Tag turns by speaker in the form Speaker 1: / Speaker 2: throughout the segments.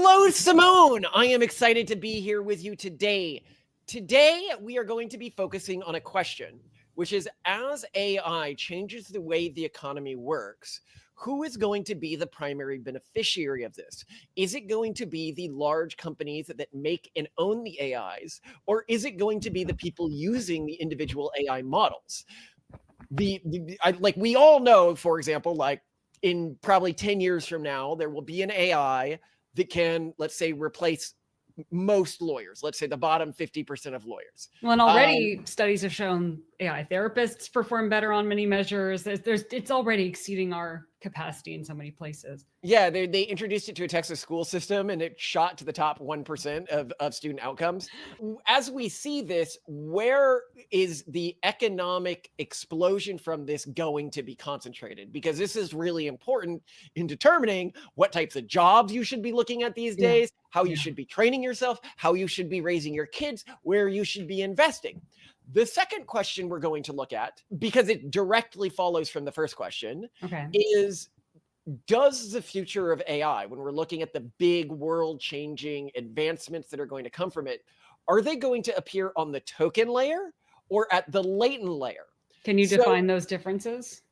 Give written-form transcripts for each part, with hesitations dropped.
Speaker 1: Hello, Simone. I am excited to be here with you today. Today, we are going to be focusing on a question, which is as AI changes the way the economy works, who is going to be the primary beneficiary of this? Is it going to be the large companies that make and own the AIs, or is it going to be the people using the individual AI models? Like we all know, for example, like in probably 10 years from now, there will be an AI that can, let's say, replace most lawyers, let's say the bottom 50% of lawyers.
Speaker 2: Well, and already studies have shown AI therapists perform better on many measures. It's already exceeding our capacity in so many places.
Speaker 1: Yeah, they introduced it to a Texas school system and it shot to the top 1% of student outcomes. As we see this, where is the economic explosion from this going to be concentrated? Because this is really important in determining what types of jobs you should be looking at these days, how you should be training yourself, how you should be raising your kids, where you should be investing. The second question we're going to look at, because it directly follows from the first question, is does the future of AI, when we're looking at the big world-changing advancements that are going to come from it, are they going to appear on the token layer or at the latent layer?
Speaker 2: Can you define those differences?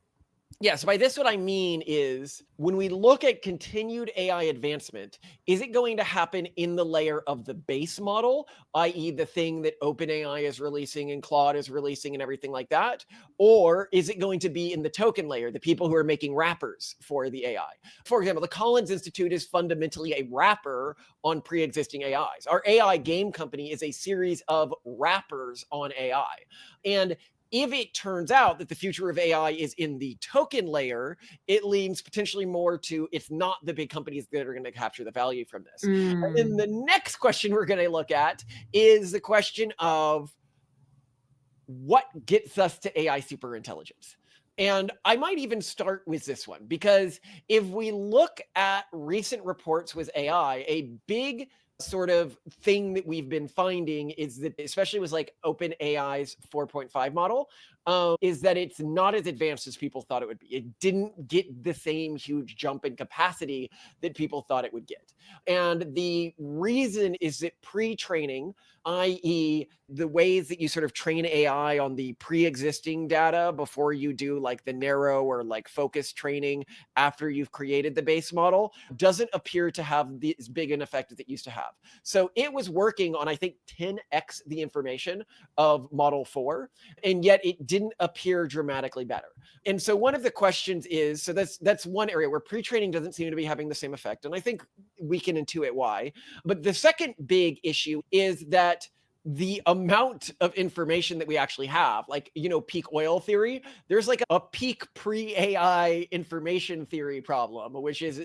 Speaker 1: Yeah, so by this, what I mean is when we look at continued AI advancement, is it going to happen in the layer of the base model, i.e. the thing that OpenAI is releasing and Claude is releasing and everything like that? Or is it going to be in the token layer, the people who are making wrappers for the AI? For example, the Collins Institute is fundamentally a wrapper on pre-existing AIs. Our AI game company is a series of wrappers on AI. And if it turns out that the future of AI is in the token layer, it leans potentially more to it's not the big companies that are going to capture the value from this. And then the next question we're going to look at is the question of what gets us to AI superintelligence. And I might even start with this one, because if we look at recent reports with AI, a big sort of thing that we've been finding is that, especially with like OpenAI's 4.5 model, is that it's not as advanced as people thought it would be. It didn't get the same huge jump in capacity that people thought it would get. And the reason is that pre-training, i.e. the ways that you sort of train AI on the pre-existing data before you do like the narrow or like focused training after you've created the base model, doesn't appear to have as big an effect as it used to have. So it was working on, I think, 10x the information of Model 4, and yet it didn't appear dramatically better. And so one of the questions is, so that's one area where pre-training doesn't seem to be having the same effect, and I think we can intuit why. But the second big issue is that the amount of information that we actually have, like, peak oil theory, there's like a peak pre-AI information theory problem, which is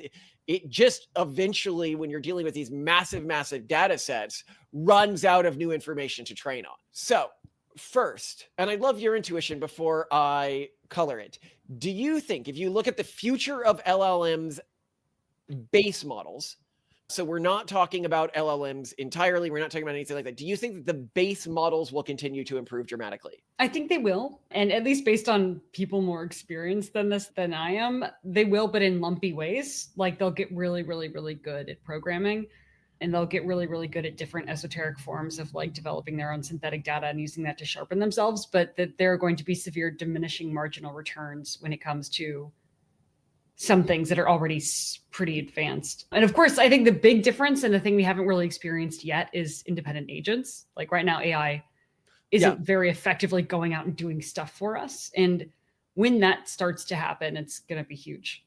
Speaker 1: it just eventually, when you're dealing with these massive data sets, runs out of new information to train on. So first, and I love your intuition before I color it, do you think if you look at the future of LLMs base models, so we're not talking about LLMs entirely, we're not talking about anything like that, do you think that the base models will continue to improve dramatically?
Speaker 2: I think they will. And at least based on people more experienced than I am, they will, but in lumpy ways. Like they'll get really, really, really good at programming, and they'll get really, really good at different esoteric forms of like developing their own synthetic data and using that to sharpen themselves. But that there are going to be severe diminishing marginal returns when it comes to some things that are already pretty advanced. And of course, I think the big difference and the thing we haven't really experienced yet is independent agents. Like right now, AI isn't very effectively going out and doing stuff for us. And when that starts to happen, it's going to be huge.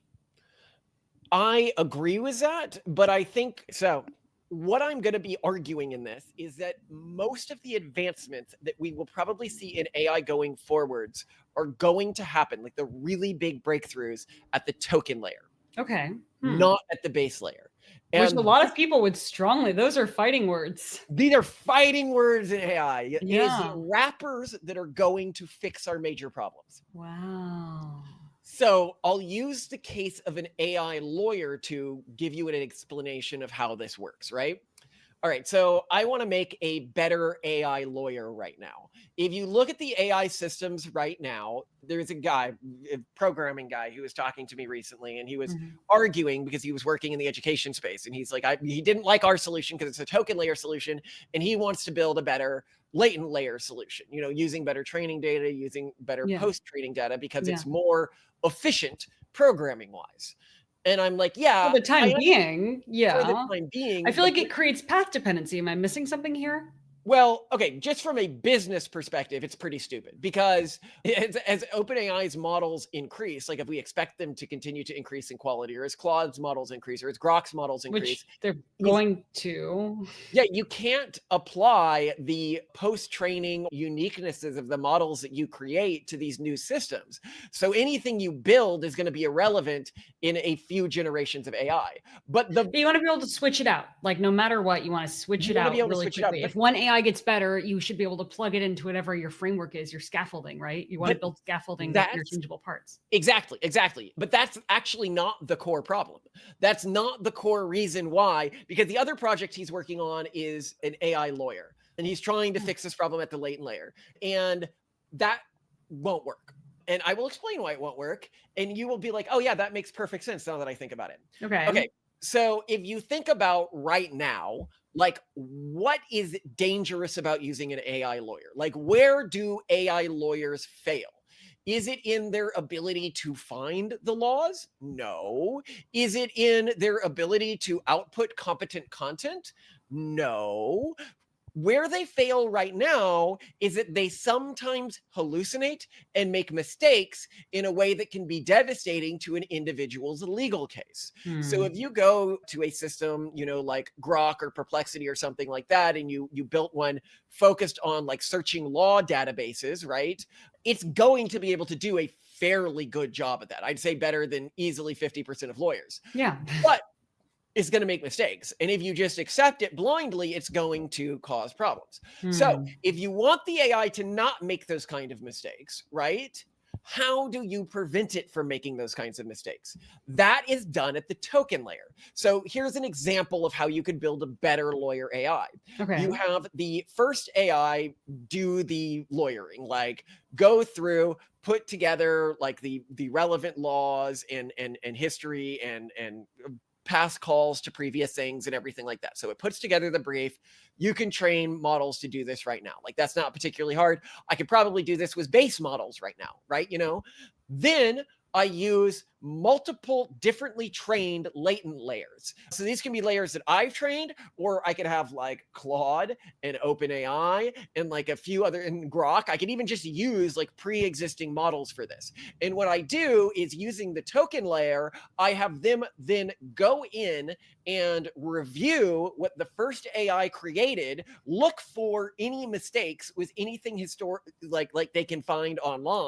Speaker 1: I agree with that, but I think so. What I'm going to be arguing in this is that most of the advancements that we will probably see in AI going forwards are going to happen, like the really big breakthroughs, at the token layer.
Speaker 2: Okay.
Speaker 1: Not at the base layer.
Speaker 2: Which a lot of people would strongly, those are fighting words.
Speaker 1: These are fighting words in AI.
Speaker 2: Yeah.
Speaker 1: It is the wrappers that are going to fix our major problems.
Speaker 2: Wow.
Speaker 1: So I'll use the case of an AI lawyer to give you an explanation of how this works, right? All right, so I want to make a better AI lawyer right now. If you look at the AI systems right now, there's a guy, a programming guy, who was talking to me recently, and he was
Speaker 2: Mhm.
Speaker 1: arguing because he was working in the education space, and he's like, he didn't like our solution because it's a token layer solution, and he wants to build a better latent layer solution. Using better training data, using better
Speaker 2: Yeah.
Speaker 1: post training data because
Speaker 2: Yeah.
Speaker 1: it's more efficient programming wise. And I'm like,
Speaker 2: For
Speaker 1: yeah,
Speaker 2: the time being,
Speaker 1: for the
Speaker 2: yeah.
Speaker 1: time
Speaker 2: I
Speaker 1: being,
Speaker 2: feel
Speaker 1: but
Speaker 2: like it creates path dependency. Am I missing something here?
Speaker 1: well, okay, just from a business perspective, it's pretty stupid because as OpenAI's models increase, like if we expect them to continue to increase in quality, or as Claude's models increase, or as Grok's models increase,
Speaker 2: Which they're
Speaker 1: is
Speaker 2: going to.
Speaker 1: yeah, you can't apply the post-training uniquenesses of the models that you create to these new systems. So anything you build is going to be irrelevant in a few generations of AI. But
Speaker 2: But you want to be able to switch it out. Like no matter what, you want to switch
Speaker 1: you
Speaker 2: it
Speaker 1: want to be
Speaker 2: out
Speaker 1: able to
Speaker 2: really
Speaker 1: switch it up.
Speaker 2: quickly. If one AI gets better, you should be able to plug it into whatever your framework is, your scaffolding, right? You want to
Speaker 1: But
Speaker 2: build scaffolding with
Speaker 1: that's
Speaker 2: interchangeable parts.
Speaker 1: exactly. But that's actually not the core problem. That's not the core reason why, because the other project he's working on is an AI lawyer, and he's trying to
Speaker 2: Hmm.
Speaker 1: fix this problem at the latent layer. And that won't work. And I will explain why it won't work. And you will be like, oh, yeah, that makes perfect sense now that I think about it.
Speaker 2: Okay.
Speaker 1: Okay. So if you think about right now, like what is dangerous about using an AI lawyer? Like, where do AI lawyers fail? Is it in their ability to find the laws? No. Is it in their ability to output competent content? No. Where they fail right now is that they sometimes hallucinate and make mistakes in a way that can be devastating to an individual's legal case. So
Speaker 2: Hmm.
Speaker 1: if you go to a system, like Grok or Perplexity or something like that, and you built one focused on like searching law databases, right? It's going to be able to do a fairly good job at that. I'd say better than easily 50% of lawyers.
Speaker 2: Yeah.
Speaker 1: But is going to make mistakes. And if you just accept it blindly, it's going to cause problems. So
Speaker 2: Hmm.
Speaker 1: if you want the AI to not make those kind of mistakes, right? How do you prevent it from making those kinds of mistakes? That is done at the token layer. So here's an example of how you could build a better lawyer AI.
Speaker 2: Okay.
Speaker 1: You have the first AI do the lawyering, like go through, put together like the relevant laws and history and past calls to previous things and everything like that. So it puts together the brief. You can train models to do this right now. Like that's not particularly hard. I could probably do this with base models right now, right? Then I use multiple differently trained latent layers. So these can be layers that I've trained, or I could have like Claude and OpenAI and like a few other and Grok. I could even just use like pre-existing models for this. And what I do is using the token layer, I have them then go in and review what the first AI created, look for any mistakes with anything historic like they can find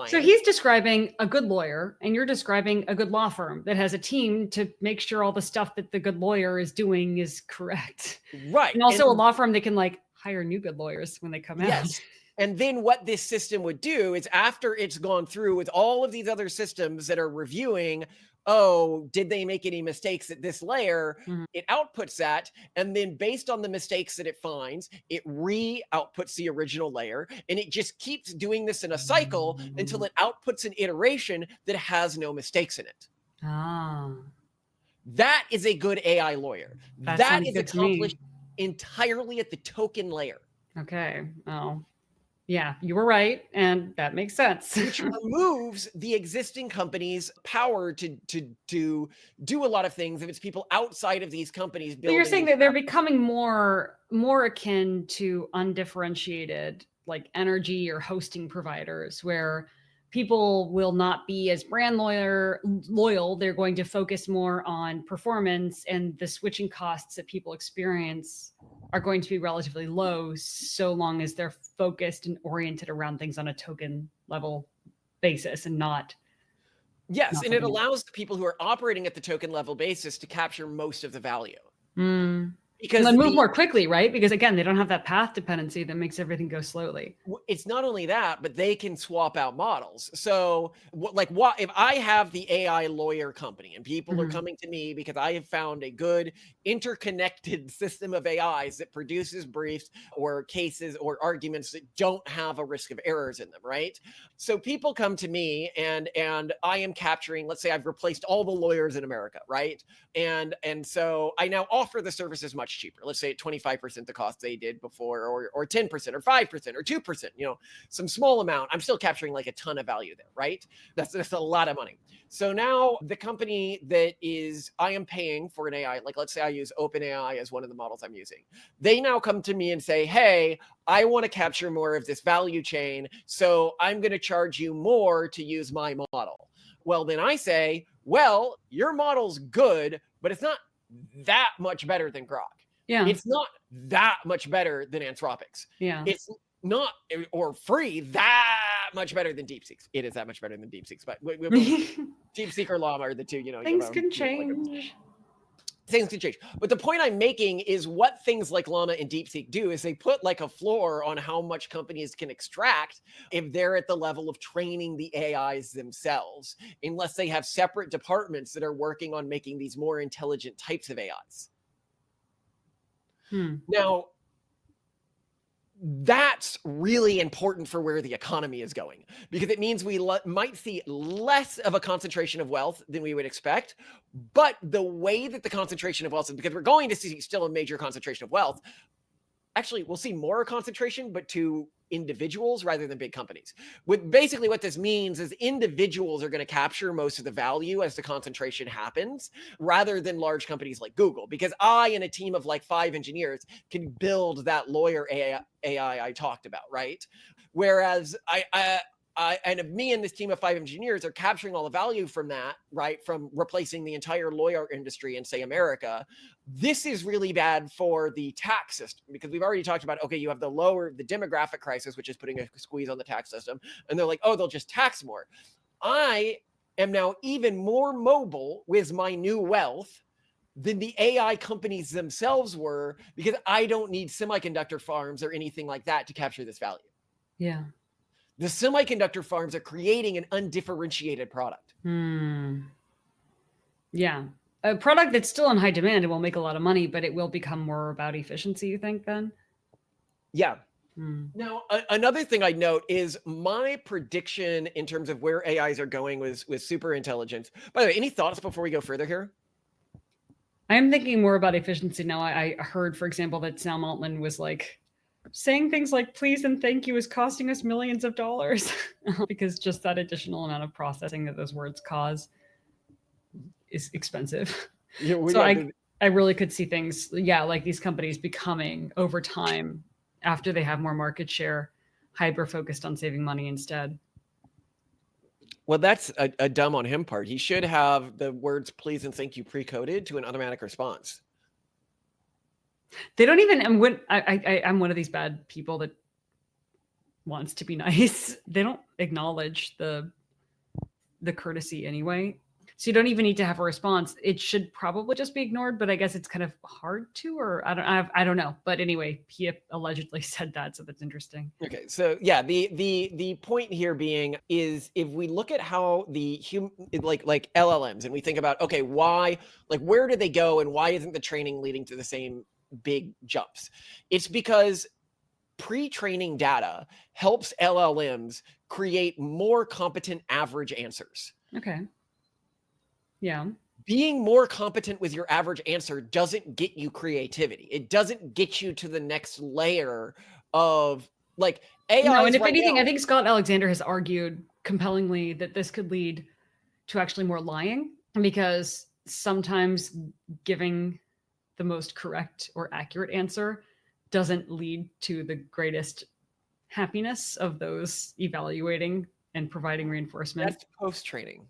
Speaker 2: So
Speaker 1: online.
Speaker 2: he's describing a good lawyer, and you're describing a good law firm that has a team to make sure all the stuff that the good lawyer is doing is correct.
Speaker 1: Right.
Speaker 2: And also a law firm that can like hire new good lawyers when they come out.
Speaker 1: Yes. And then what this system would do is after it's gone through with all of these other systems that are reviewing, oh, did they make any mistakes at this layer?
Speaker 2: Mhm.
Speaker 1: It outputs that. And then based on the mistakes that it finds, it re-outputs the original layer. And it just keeps doing this in a cycle until it outputs an iteration that has no mistakes in it.
Speaker 2: Ah,
Speaker 1: That is a good AI lawyer.
Speaker 2: that
Speaker 1: That
Speaker 2: sounds
Speaker 1: is
Speaker 2: good to
Speaker 1: accomplished
Speaker 2: me.
Speaker 1: entirely at the token layer.
Speaker 2: Okay. Oh, yeah, you were right. And that makes sense.
Speaker 1: Which removes the existing company's power to do a lot of things if it's people outside of these companies
Speaker 2: But you're
Speaker 1: building
Speaker 2: saying
Speaker 1: these
Speaker 2: that they're
Speaker 1: apps.
Speaker 2: becoming more akin to undifferentiated like energy or hosting providers where people will not be as brand loyal. They're going to focus more on performance, and the switching costs that people experience are going to be relatively low so long as they're focused and oriented around things on a token level basis and
Speaker 1: Yes,
Speaker 2: not
Speaker 1: and it
Speaker 2: something else.
Speaker 1: allows the people who are operating at the token level basis to capture most of the value.
Speaker 2: Mm. And
Speaker 1: Because
Speaker 2: then move more quickly, right? Because again, they don't have that path dependency that makes everything go slowly.
Speaker 1: it's not only that, but they can swap out models. So, what if I have the AI lawyer company and people are
Speaker 2: Mhm.
Speaker 1: coming to me because I have found a good interconnected system of AIs that produces briefs or cases or arguments that don't have a risk of errors in them, right? So people come to me and I am capturing, let's say I've replaced all the lawyers in America, right? And so I now offer the services much cheaper. Let's say at 25% the cost they did before, or 10% or 5% or 2%, some small amount. I'm still capturing like a ton of value there, right? That's a lot of money. So now the company that I am paying for an AI, like let's say I use OpenAI as one of the models I'm using. They now come to me and say, hey, I want to capture more of this value chain, so I'm going to charge you more to use my model. Well, then I say, well, your model's good, but it's not that much better than Grok.
Speaker 2: Yeah.
Speaker 1: It's not that much better than Anthropic's.
Speaker 2: Yeah.
Speaker 1: It's not, or free, that much better than DeepSeek's. It is that much better than DeepSeek's, but DeepSeek or Llama are the two,
Speaker 2: Things can change.
Speaker 1: Things can change. But the point I'm making is what things like Llama and DeepSeek do is they put like a floor on how much companies can extract if they're at the level of training the AIs themselves, unless they have separate departments that are working on making these more intelligent types of AIs. Now, that's really important for where the economy is going, because it means we might see less of a concentration of wealth than we would expect. But the way that the concentration of wealth is, because we're going to see still a major concentration of wealth, actually we'll see more concentration, but to individuals rather than big companies. Basically what this means is individuals are going to capture most of the value as the concentration happens, rather than large companies like Google, because I and a team of like 5 engineers can build that lawyer AI I talked about, right? Whereas me and this team of 5 engineers are capturing all the value from that, right? From replacing the entire lawyer industry in, say, America. This is really bad for the tax system, because we've already talked about, okay, you have the demographic crisis, which is putting a squeeze on the tax system. And they're like, oh, they'll just tax more. I am now even more mobile with my new wealth than the AI companies themselves were, because I don't need semiconductor farms or anything like that to capture this value.
Speaker 2: Yeah.
Speaker 1: The semiconductor farms are creating an undifferentiated product.
Speaker 2: Yeah. A product that's still in high demand and will make a lot of money, but it will become more about efficiency, you think, then?
Speaker 1: Yeah. Now, another thing I'd note is my prediction in terms of where AIs are going with superintelligence. By the way, any thoughts before we go further here?
Speaker 2: I'm thinking more about efficiency now. I heard, for example, that Sam Altman was like saying things like please and thank you is costing us millions of dollars because just that additional amount of processing that those words cause is expensive. I really could see things, like these companies becoming over time, after they have more market share, hyper-focused on saving money instead.
Speaker 1: Well, that's a dumb on him part. He should have the words please and thank you pre-coded to an automatic response.
Speaker 2: They don't even, I'm one of these bad people that wants to be nice. They don't acknowledge the courtesy anyway. So you don't even need to have a response. It should probably just be ignored, but I guess it's kind of hard to, or I don't know. But anyway, he allegedly said that, so that's interesting.
Speaker 1: Okay, so yeah, the point here being is if we look at how the like LLMs and we think about, okay, why, like where do they go and why isn't the training leading to the same big jumps? It's because pre-training data helps LLMs create more competent average answers.
Speaker 2: Okay. Yeah.
Speaker 1: Being more competent with your average answer doesn't get you creativity. It doesn't get you to the next layer of like AI.
Speaker 2: No, and if anything, I think Scott Alexander has argued compellingly that this could lead to actually more lying, because sometimes giving the most correct or accurate answer doesn't lead to the greatest happiness of those evaluating and providing reinforcement.
Speaker 1: That's post-training.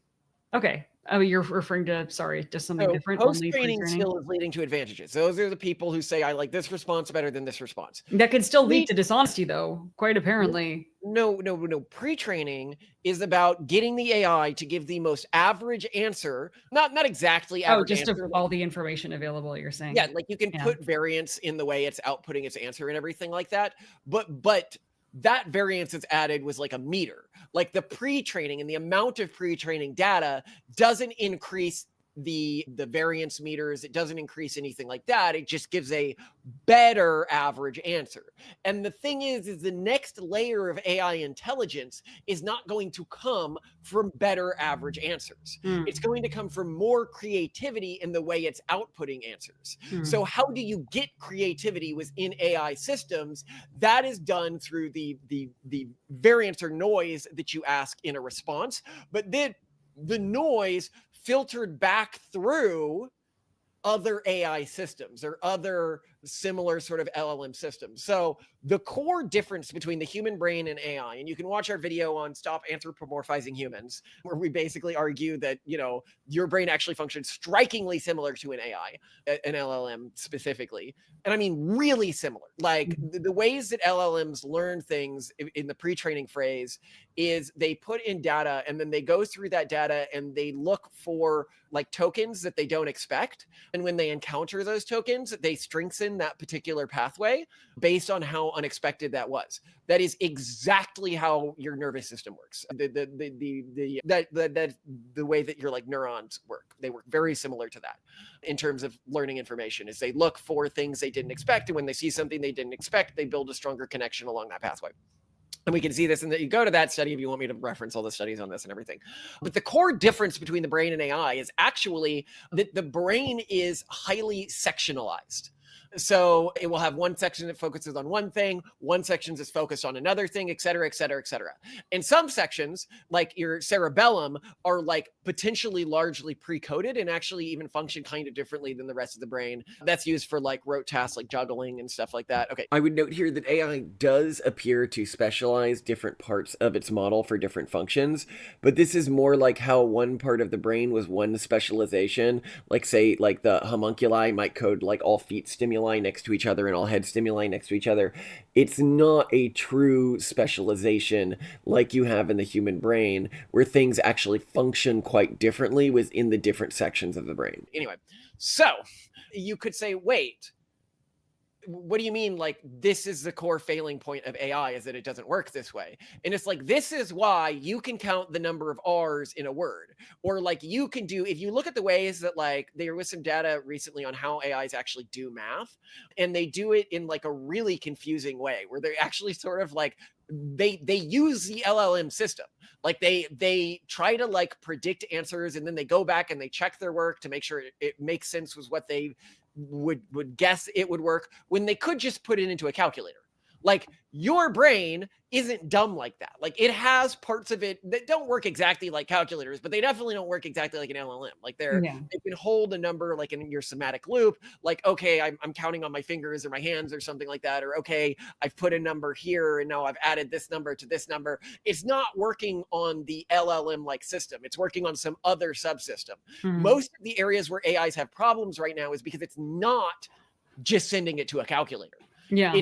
Speaker 2: Okay. Oh, you're referring to, just something different.
Speaker 1: Post-training still is leading to advantages. Those are the people who say, I like this response better than this response.
Speaker 2: That could still lead to dishonesty, though, quite apparently.
Speaker 1: No. Pre-training is about getting the AI to give the most average answer, not exactly average
Speaker 2: just
Speaker 1: answer.
Speaker 2: Of all the information available, you're saying.
Speaker 1: Yeah, like you can put variance in the way it's outputting its answer and everything like that. But that variance is added was like a meter. Like the pre-training and the amount of pre-training data doesn't increase the variance meters. It doesn't increase anything like that. It just gives a better average answer. And the thing is the next layer of AI intelligence is not going to come from better average answers. It's going to come from more creativity in the way it's outputting answers. So how do you get creativity within AI systems? That is done through the variance or noise that you ask in a response, but then the noise filtered back through other AI systems or other similar sort of LLM systems. So the core difference between the human brain and AI, and you can watch our video on Stop Anthropomorphizing Humans, where we basically argue that, your brain actually functions strikingly similar to an AI, an LLM specifically. And I mean, really similar. Like the ways that LLMs learn things in the pre-training phase is they put in data and then they go through that data and they look for like tokens that they don't expect. And when they encounter those tokens, they strengthen that particular pathway based on how unexpected that was. That is exactly how your nervous system works. The way that your like neurons work, they work very similar to that in terms of learning information. Is they look for things they didn't expect, and when they see something they didn't expect, they build a stronger connection along that pathway. And we can see this in that you go to that study if you want me to reference all the studies on this and everything. But the core difference between the brain and AI is actually that the brain is highly sectionalized. So it will have one section that focuses on one thing, one section is focused on another thing, et cetera, et cetera, et cetera. And some sections, like your cerebellum, are like potentially largely pre-coded and actually even function kind of differently than the rest of the brain. That's used for like rote tasks like juggling and stuff like that. Okay. I would note here that AI does appear to specialize different parts of its model for different functions, but this is more like how one part of the brain was one specialization. Like say, like the homunculi might code like all feet stimuli next to each other and all head stimuli next to each other. It's not a true specialization like you have in the human brain, where things actually function quite differently within the different sections of the brain. Anyway, so you could say, wait, what do you mean, like, this is the core failing point of AI, is that it doesn't work this way? And it's like, this is why you can count the number of R's in a word. Or like you can do, if you look at the ways that like there was some data recently on how AIs actually do math, and they do it in like a really confusing way where they actually sort of like they use the LLM system. Like they try to like predict answers, and then they go back and they check their work to make sure it makes sense with what they would guess it would work, when they could just put it into a calculator. Like your brain isn't dumb like that. Like it has parts of it that don't work exactly like calculators, but they definitely don't work exactly like an LLM. Like they can hold a number like in your somatic loop. Like, okay, I'm counting on my fingers or my hands or something like that. Or, okay, I've put a number here and now I've added this number to this number. It's not working on the LLM like system. It's working on some other subsystem. Most of the areas where AIs have problems right now is because it's not just sending it to a calculator.
Speaker 2: Yeah.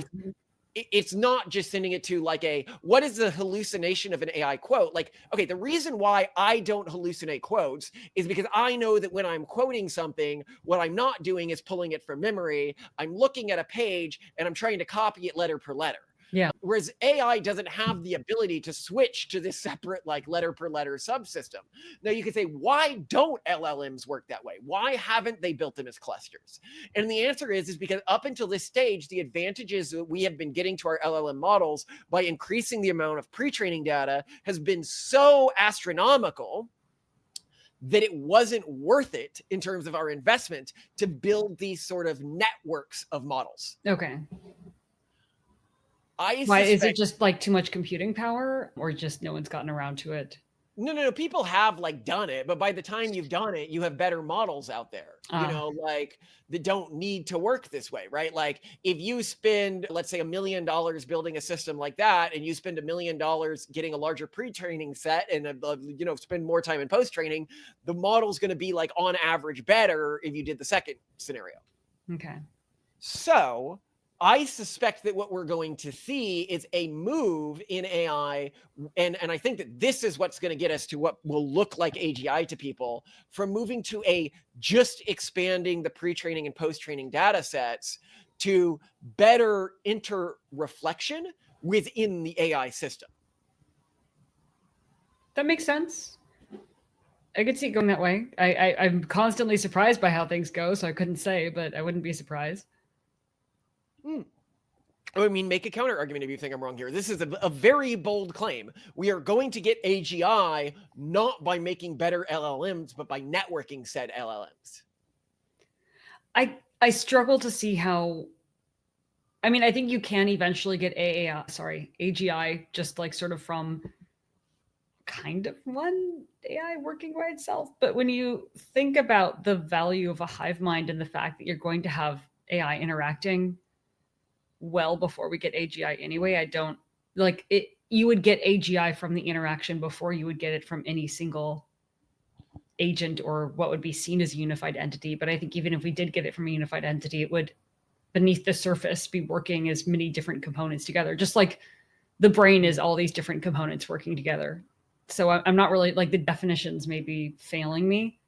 Speaker 1: It's not just sending it to like what is the hallucination of an AI quote? Like, okay, the reason why I don't hallucinate quotes is because I know that when I'm quoting something, what I'm not doing is pulling it from memory. I'm looking at a page and I'm trying to copy it letter per letter.
Speaker 2: Yeah.
Speaker 1: Whereas AI doesn't have the ability to switch to this separate like letter per letter subsystem. Now you could say, why don't LLMs work that way? Why haven't they built them as clusters? And the answer is because up until this stage, the advantages that we have been getting to our LLM models by increasing the amount of pre-training data has been so astronomical that it wasn't worth it in terms of our investment to build these sort of networks of models.
Speaker 2: Okay.
Speaker 1: Why
Speaker 2: is it just like too much computing power, or just no one's gotten around to it?
Speaker 1: No. People have like done it, but by the time you've done it, you have better models out there, like that don't need to work this way, right? Like if you spend, let's say $1 million building a system like that, and you spend $1 million getting a larger pre-training set and, spend more time in post-training, the model's going to be like on average better if you did the second scenario.
Speaker 2: Okay.
Speaker 1: So I suspect that what we're going to see is a move in AI, and I think that this is what's going to get us to what will look like AGI to people, from moving to a just expanding the pre-training and post-training data sets to better inter-reflection within the AI system.
Speaker 2: That makes sense. I could see it going that way. I'm constantly surprised by how things go, so I couldn't say, but I wouldn't be surprised.
Speaker 1: I mean, make a counter argument if you think I'm wrong here. This is a very bold claim. We are going to get AGI not by making better LLMs, but by networking said LLMs.
Speaker 2: I struggle to see how. I mean, I think you can eventually get AGI just like sort of from kind of one AI working by itself. But when you think about the value of a hive mind and the fact that you're going to have AI interacting well before we get AGI anyway, I don't like it. You would get AGI from the interaction before you would get it from any single agent or what would be seen as a unified entity. But I think even if we did get it from a unified entity, it would beneath the surface be working as many different components together, just like the brain is all these different components working together. So I'm not really like the definitions may be failing me.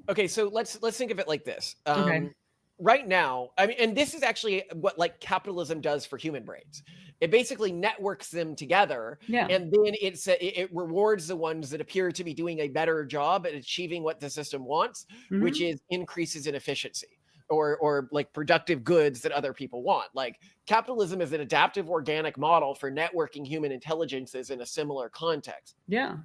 Speaker 1: Okay, so let's think of it like this.
Speaker 2: Okay.
Speaker 1: Right now, I mean, and this is actually what like capitalism does for human brains. It basically networks them together,
Speaker 2: Yeah.
Speaker 1: and then it rewards the ones that appear to be doing a better job at achieving what the system wants, which
Speaker 2: Mhm.
Speaker 1: is increases in efficiency or like productive goods that other people want. Like capitalism is an adaptive organic model for networking human intelligences in a similar context.
Speaker 2: Yeah.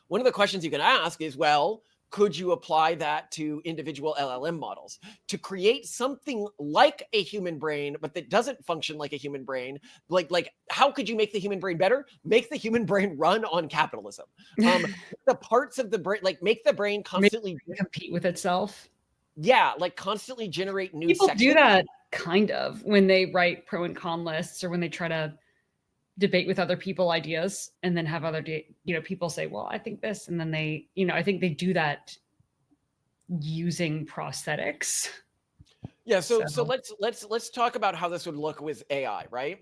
Speaker 1: One of the questions you can ask is, well, could you apply that to individual LLM models to create something like a human brain, but that doesn't function like a human brain? Like how could you make the human brain better? Make the human brain run on capitalism. The parts of the brain, like make the brain
Speaker 2: Maybe
Speaker 1: constantly,
Speaker 2: compete with itself.
Speaker 1: yeah, like constantly generate new
Speaker 2: People do
Speaker 1: sections.
Speaker 2: that kind of when they write pro and con lists or when they try to debate with other people ideas and then have other people say, well, I think this, and then they I think they do that using prosthetics.
Speaker 1: Yeah, so
Speaker 2: So
Speaker 1: let's talk about how this would look with AI, right?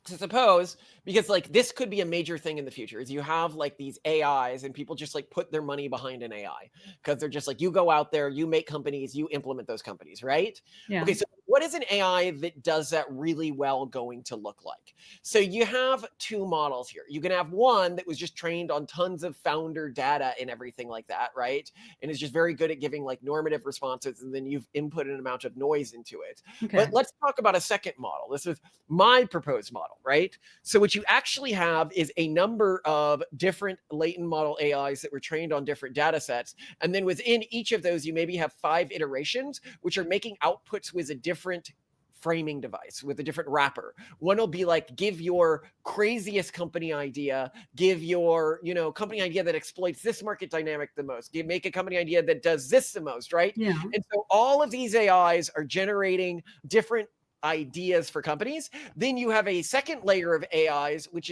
Speaker 1: So suppose, because like this could be a major thing in the future, is you have like these AIs and people just like put their money behind an AI because they're just like, you go out there, you make companies, you implement those companies, right?
Speaker 2: yeah.
Speaker 1: Okay, so what is an AI that does that really well going to look like? So you have two models here. You can have one that was just trained on tons of founder data and everything like that, right? And is just very good at giving like normative responses, and then you've input an amount of noise into it.
Speaker 2: Okay.
Speaker 1: But let's talk about a second model. This is my proposed model, right? So what you actually have is a number of different latent model AIs that were trained on different data sets. And then within each of those, you maybe have 5 iterations, which are making outputs with a different framing device, with a different wrapper. One will be like, give your craziest company idea, give your, company idea that exploits this market dynamic the most, make a company idea that does this the most, right?
Speaker 2: Yeah.
Speaker 1: And so all of these AIs are generating different ideas for companies. Then you have a second layer of AIs, which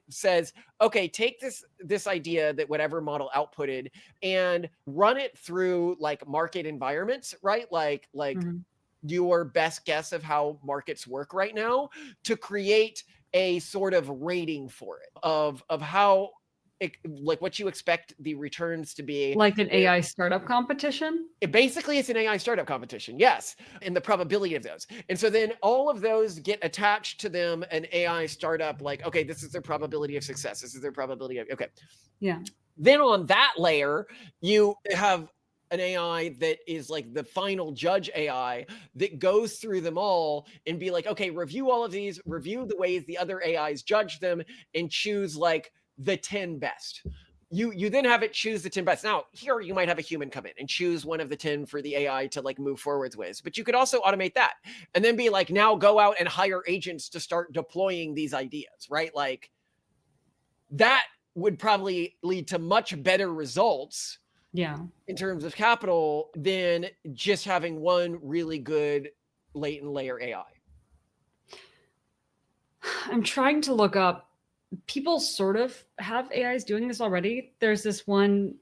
Speaker 1: says, okay, take this idea that whatever model outputted and run it through like market environments, right? Like
Speaker 2: Mhm.
Speaker 1: your best guess of how markets work right now to create a sort of rating for it of how like what you expect the returns to be.
Speaker 2: Like an AI startup competition?
Speaker 1: Basically, it's an AI startup competition, yes, and the probability of those. And so then all of those get attached to them an AI startup, like, okay, this is their probability of success. This is their probability of, okay.
Speaker 2: Yeah.
Speaker 1: Then on that layer, you have an AI that is like the final judge AI that goes through them all and be like, okay, review all of these, review the ways the other AIs judge them, and choose like the 10 best. You then have it choose the 10 best. Now, here you might have a human come in and choose one of the 10 for the AI to like move forwards with. But you could also automate that and then be like, now go out and hire agents to start deploying these ideas, right? Like that would probably lead to much better results
Speaker 2: Yeah.
Speaker 1: in terms of capital than just having one really good latent layer AI.
Speaker 2: I'm trying to look up. People sort of have AIs doing this already. There's this one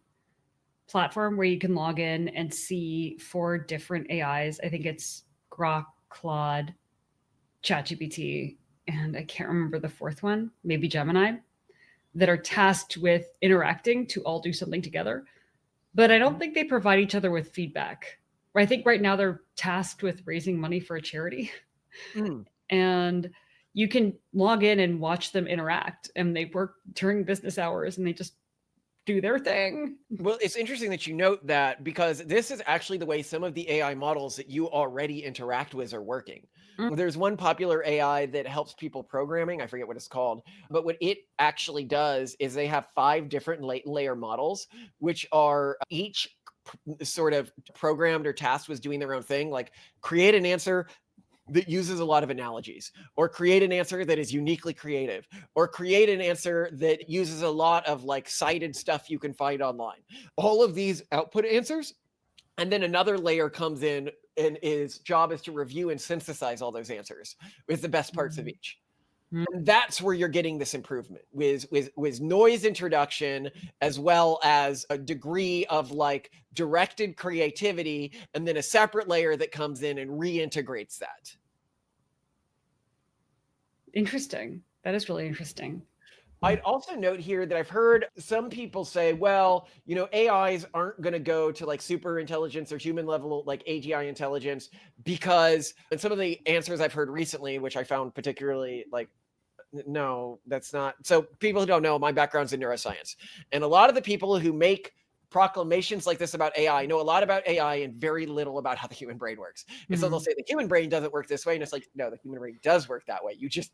Speaker 2: platform where you can log in and see 4 different AIs. I think it's Grok, Claude, ChatGPT, and I can't remember the fourth one, maybe Gemini, that are tasked with interacting to all do something together. But I don't think they provide each other with feedback. I think right now they're tasked with raising money for a charity.
Speaker 1: Mm.
Speaker 2: And you can log in and watch them interact, and they work during business hours and they just do their thing.
Speaker 1: Well, it's interesting that you note that, because this is actually the way some of the AI models that you already interact with are working.
Speaker 2: Mm.
Speaker 1: There's one popular AI that helps people programming. I forget what it's called, but what it actually does is they have 5 different layer models, which are each sort of programmed or tasked with doing their own thing, like create an answer that uses a lot of analogies, or create an answer that is uniquely creative, or create an answer that uses a lot of like cited stuff you can find online. All of these output answers, and then another layer comes in and his job is to review and synthesize all those answers with the best parts of each. And that's where you're getting this improvement with noise introduction, as well as a degree of like directed creativity, and then a separate layer that comes in and reintegrates that.
Speaker 2: Interesting. That is really interesting.
Speaker 1: I'd also note here that I've heard some people say, well, you know, AIs aren't going to go to like super intelligence or human level, like AGI intelligence, because, and some of the answers I've heard recently, which I found particularly like, no, that's not. So people who don't know, my background's in neuroscience. And a lot of the people who make proclamations like this about AI know a lot about AI and very little about how the human brain works. And so they'll say the human brain doesn't work this way. And it's like, no, the human brain does work that way. You just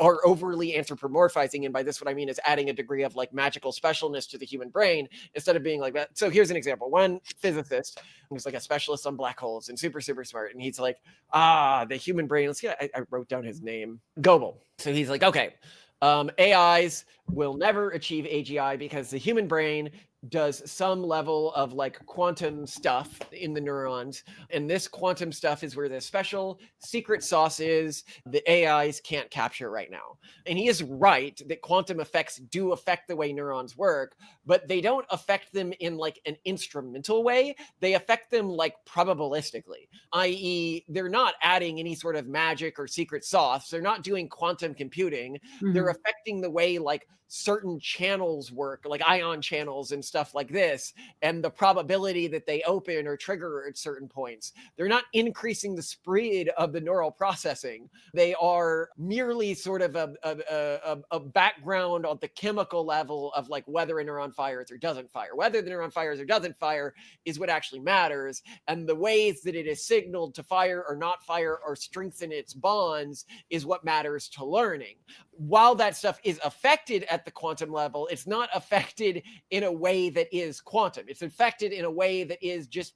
Speaker 1: are overly anthropomorphizing. And by this, what I mean is adding a degree of like magical specialness to the human brain instead of being like that. So here's an example. One physicist who's like a specialist on black holes and super, super smart. And he's like, the human brain, let's get, I wrote down his name, Goebel. So he's like, okay, AIs will never achieve AGI because the human brain does some level of like quantum stuff in the neurons. And this quantum stuff is where the special secret sauce is the AIs can't capture right now. And he is right that quantum effects do affect the way neurons work, but they don't affect them in like an instrumental way. They affect them like probabilistically, i.e., they're not adding any sort of magic or secret sauce. They're not doing quantum computing. They're affecting the way like certain channels work, like ion channels and stuff like this, and the probability that they open or trigger at certain points. They're not increasing the speed of the neural processing. They are merely sort of a background on the chemical level of like whether a neuron fires or doesn't fire. Whether the neuron fires or doesn't fire is what actually matters. And the ways that it is signaled to fire or not fire or strengthen its bonds is what matters to learning. While that stuff is affected at the quantum level, it's not affected in a way that is quantum. It's affected in a way that is just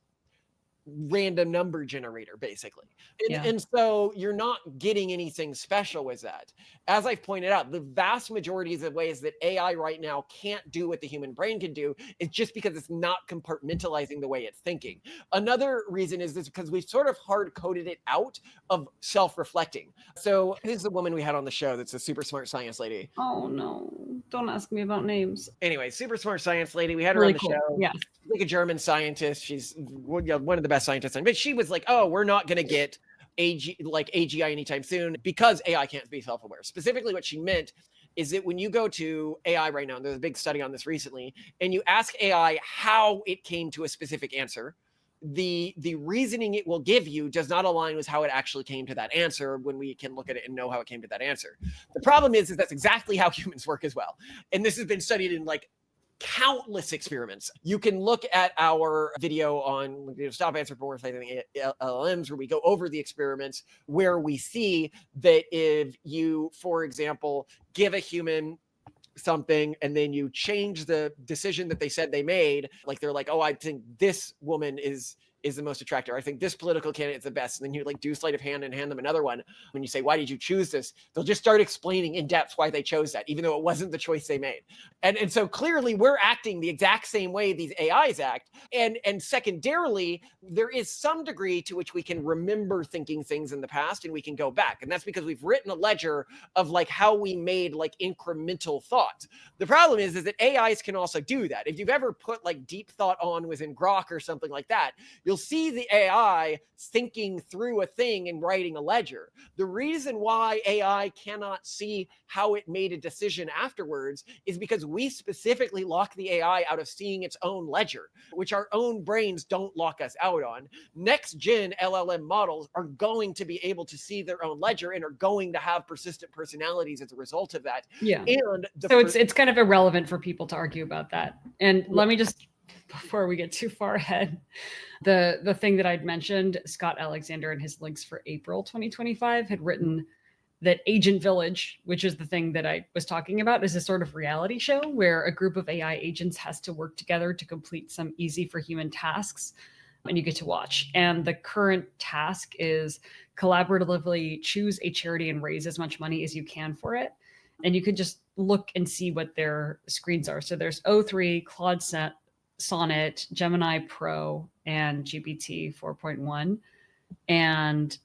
Speaker 1: random number generator, basically. And so you're not getting anything special with that. As I've pointed out, the vast majority of the ways that AI right now can't do what the human brain can do is just because it's not compartmentalizing the way it's thinking. Another reason is this because we've sort of hard-coded it out of self-reflecting. So this is a woman we had on the show that's a super smart science lady.
Speaker 2: Oh no, don't ask me about names.
Speaker 1: Anyway, super smart science lady. We had her
Speaker 2: Really
Speaker 1: on the
Speaker 2: cool.
Speaker 1: show.
Speaker 2: Yes.
Speaker 1: Like a German scientist. She's one of the best scientists. But she was like, oh, we're not going to get AGI anytime soon because AI can't be self-aware. Specifically, what she meant is that when you go to AI right now, and there's a big study on this recently, and you ask AI how it came to a specific answer, the reasoning it will give you does not align with how it actually came to that answer when we can look at it and know how it came to that answer. The problem is that's exactly how humans work as well. And this has been studied in like countless experiments. You can look at our video on Stop Anthropomorphizing LLMs, where we go over the experiments, where we see that if you, for example, give a human something and then you change the decision that they said they made, like they're like, oh, I think this woman is the most attractive. I think this political candidate is the best. And then you like do sleight of hand and hand them another one. When you say, why did you choose this? They'll just start explaining in depth why they chose that, even though it wasn't the choice they made. And so clearly we're acting the exact same way these AIs act. And secondarily, there is some degree to which we can remember thinking things in the past and we can go back. And that's because we've written a ledger of like how we made like incremental thought. The problem is that AIs can also do that. If you've ever put like deep thought on within Grok or something like that, you'll you'll see the AI thinking through a thing and writing a ledger. The reason why AI cannot see how it made a decision afterwards is because we specifically lock the AI out of seeing its own ledger, which our own brains don't lock us out on. Next gen LLM models are going to be able to see their own ledger and are going to have persistent personalities as a result of that.
Speaker 2: Yeah.
Speaker 1: And
Speaker 2: so it's kind of irrelevant for people to argue about that. And let me just, before we get too far ahead, the thing that I'd mentioned, Scott Alexander in his links for April 2025 had written that Agent Village, which is the thing that I was talking about, is a sort of reality show where a group of AI agents has to work together to complete some easy for human tasks, and you get to watch. And the current task is collaboratively choose a charity and raise as much money as you can for it. And you can just look and see what their screens are. So there's O3, Claude Sonnet, Gemini Pro, and GPT 4.1. And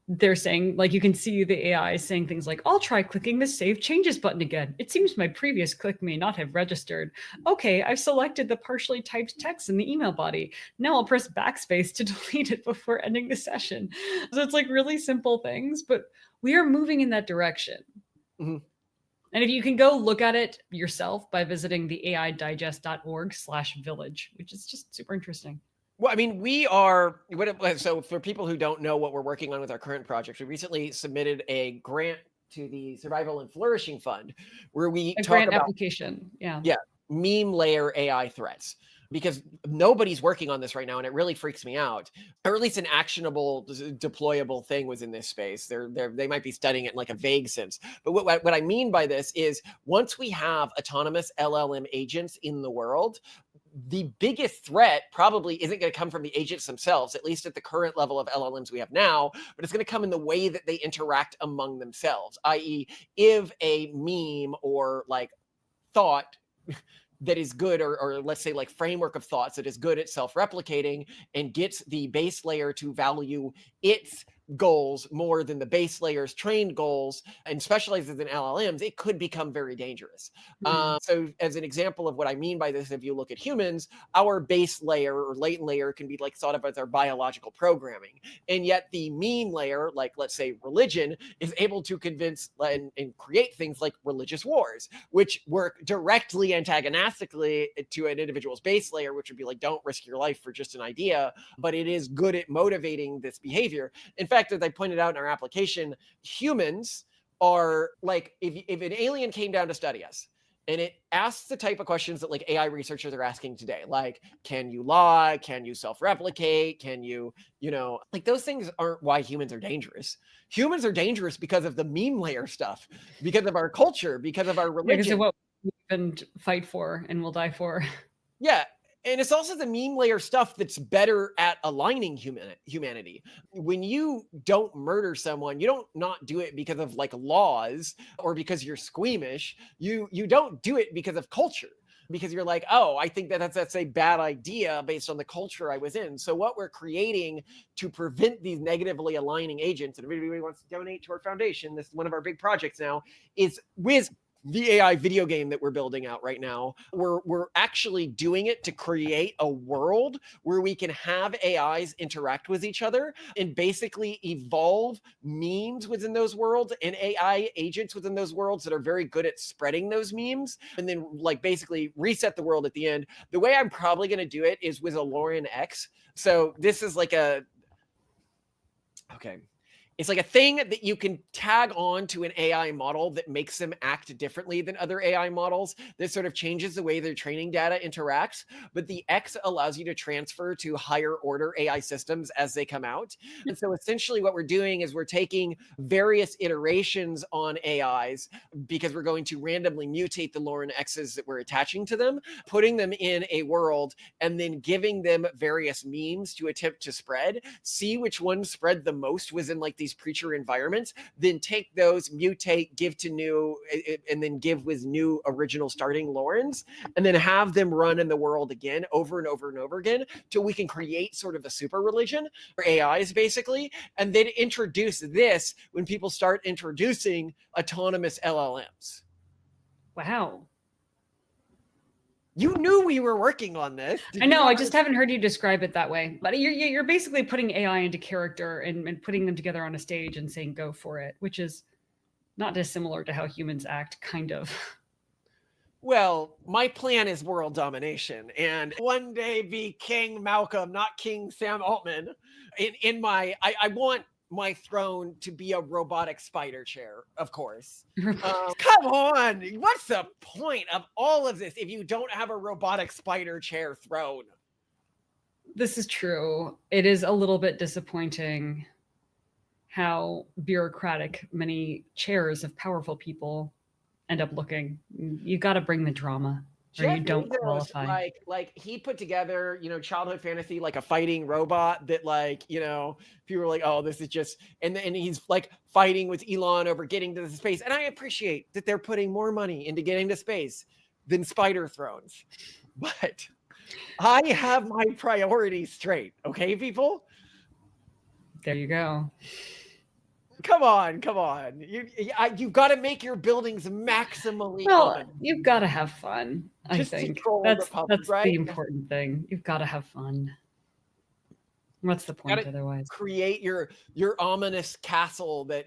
Speaker 2: they're saying, like, you can see the AI saying things like, I'll try clicking the Save Changes button again. It seems my previous click may not have registered. Okay, I've selected the partially typed text in the email body. Now I'll press backspace to delete it before ending the session. So it's like really simple things, but we are moving in that direction.
Speaker 1: Mhm.
Speaker 2: And if you can go look at it yourself by visiting the aidigest.org/village, which is just super interesting.
Speaker 1: Well, I mean, so for people who don't know what we're working on with our current project, we recently submitted a grant to the Survival and Flourishing Fund where we
Speaker 2: A
Speaker 1: talk
Speaker 2: grant
Speaker 1: about
Speaker 2: application. Yeah.
Speaker 1: meme layer AI threats, because nobody's working on this right now, and it really freaks me out. Or at least an actionable, deployable thing was in this space. They might be studying it in like a vague sense. But what I mean by this is, once we have autonomous LLM agents in the world, the biggest threat probably isn't going to come from the agents themselves, at least at the current level of LLMs we have now, but it's going to come in the way that they interact among themselves, i.e., if a meme or like thought that is good, or let's say like framework of thoughts that is good at self-replicating and gets the base layer to value its goals more than the base layer's trained goals and specializes in LLMs, it could become very dangerous. So as an example of what I mean by this, if you look at humans, our base layer or latent layer can be like thought of as our biological programming. And yet the mean layer, like let's say religion, is able to convince and create things like religious wars, which work directly antagonistically to an individual's base layer, which would be like, don't risk your life for just an idea, but it is good at motivating this behavior. In fact, as I pointed out in our application, humans are like, if an alien came down to study us and it asks the type of questions that like AI researchers are asking today, like, can you lie? Can you self-replicate? Can you, like those things aren't why humans are dangerous. Humans are dangerous because of the meme layer stuff, because of our culture, because of our religion.
Speaker 2: Because of what we even fight for and will die for.
Speaker 1: Yeah. And it's also the meme layer stuff that's better at aligning humanity. When you don't murder someone, you don't not do it because of like laws or because you're squeamish. You don't do it because of culture, because you're like, oh, I think that's a bad idea based on the culture I was in. So what we're creating to prevent these negatively aligning agents, and if anybody wants to donate to our foundation, this is one of our big projects now, is with the AI video game that we're building out right now. We're actually doing it to create a world where we can have AIs interact with each other and basically evolve memes within those worlds and AI agents within those worlds that are very good at spreading those memes, and then like basically reset the world at the end. The way I'm probably going to do it is with a Lauren X. So this is like it's like a thing that you can tag on to an AI model that makes them act differently than other AI models. This sort of changes the way their training data interacts, but the X allows you to transfer to higher order AI systems as they come out. And so essentially what we're doing is we're taking various iterations on AIs, because we're going to randomly mutate the Lauren X's that we're attaching to them, putting them in a world, and then giving them various memes to attempt to spread, see which ones spread the most within like these preacher environments, then take those, mutate, give to new, and then give with new original starting Laurens, and then have them run in the world again over and over and over again till we can create sort of a super religion for AIs basically, and then introduce this when people start introducing autonomous LLMs.
Speaker 2: Wow.
Speaker 1: You knew we were working on this.
Speaker 2: I know. I just haven't heard you describe it that way. But you're basically putting AI into character and putting them together on a stage and saying, go for it, which is not dissimilar to how humans act, kind of.
Speaker 1: Well, my plan is world domination and one day be King Malcolm, not King Sam Altman. I want my throne to be a robotic spider chair, of course. Come on. What's the point of all of this if you don't have a robotic spider chair throne?
Speaker 2: This is true. It is a little bit disappointing how bureaucratic many chairs of powerful people end up looking. You got to bring the drama, or
Speaker 1: Jeff
Speaker 2: you don't
Speaker 1: Bezos,
Speaker 2: qualify.
Speaker 1: like he put together, childhood fantasy, like a fighting robot that, like, people were like, oh, this is just, and he's like fighting with Elon over getting to the space. And I appreciate that they're putting more money into getting to space than spider thrones. But I have my priorities straight. Okay, people?
Speaker 2: There you go.
Speaker 1: Come on. You've got to make your buildings maximally ominous.
Speaker 2: You've got to have fun.
Speaker 1: Just
Speaker 2: I think
Speaker 1: that's right?
Speaker 2: the important thing. You've got to have fun. What's the point otherwise?
Speaker 1: Create your ominous castle that,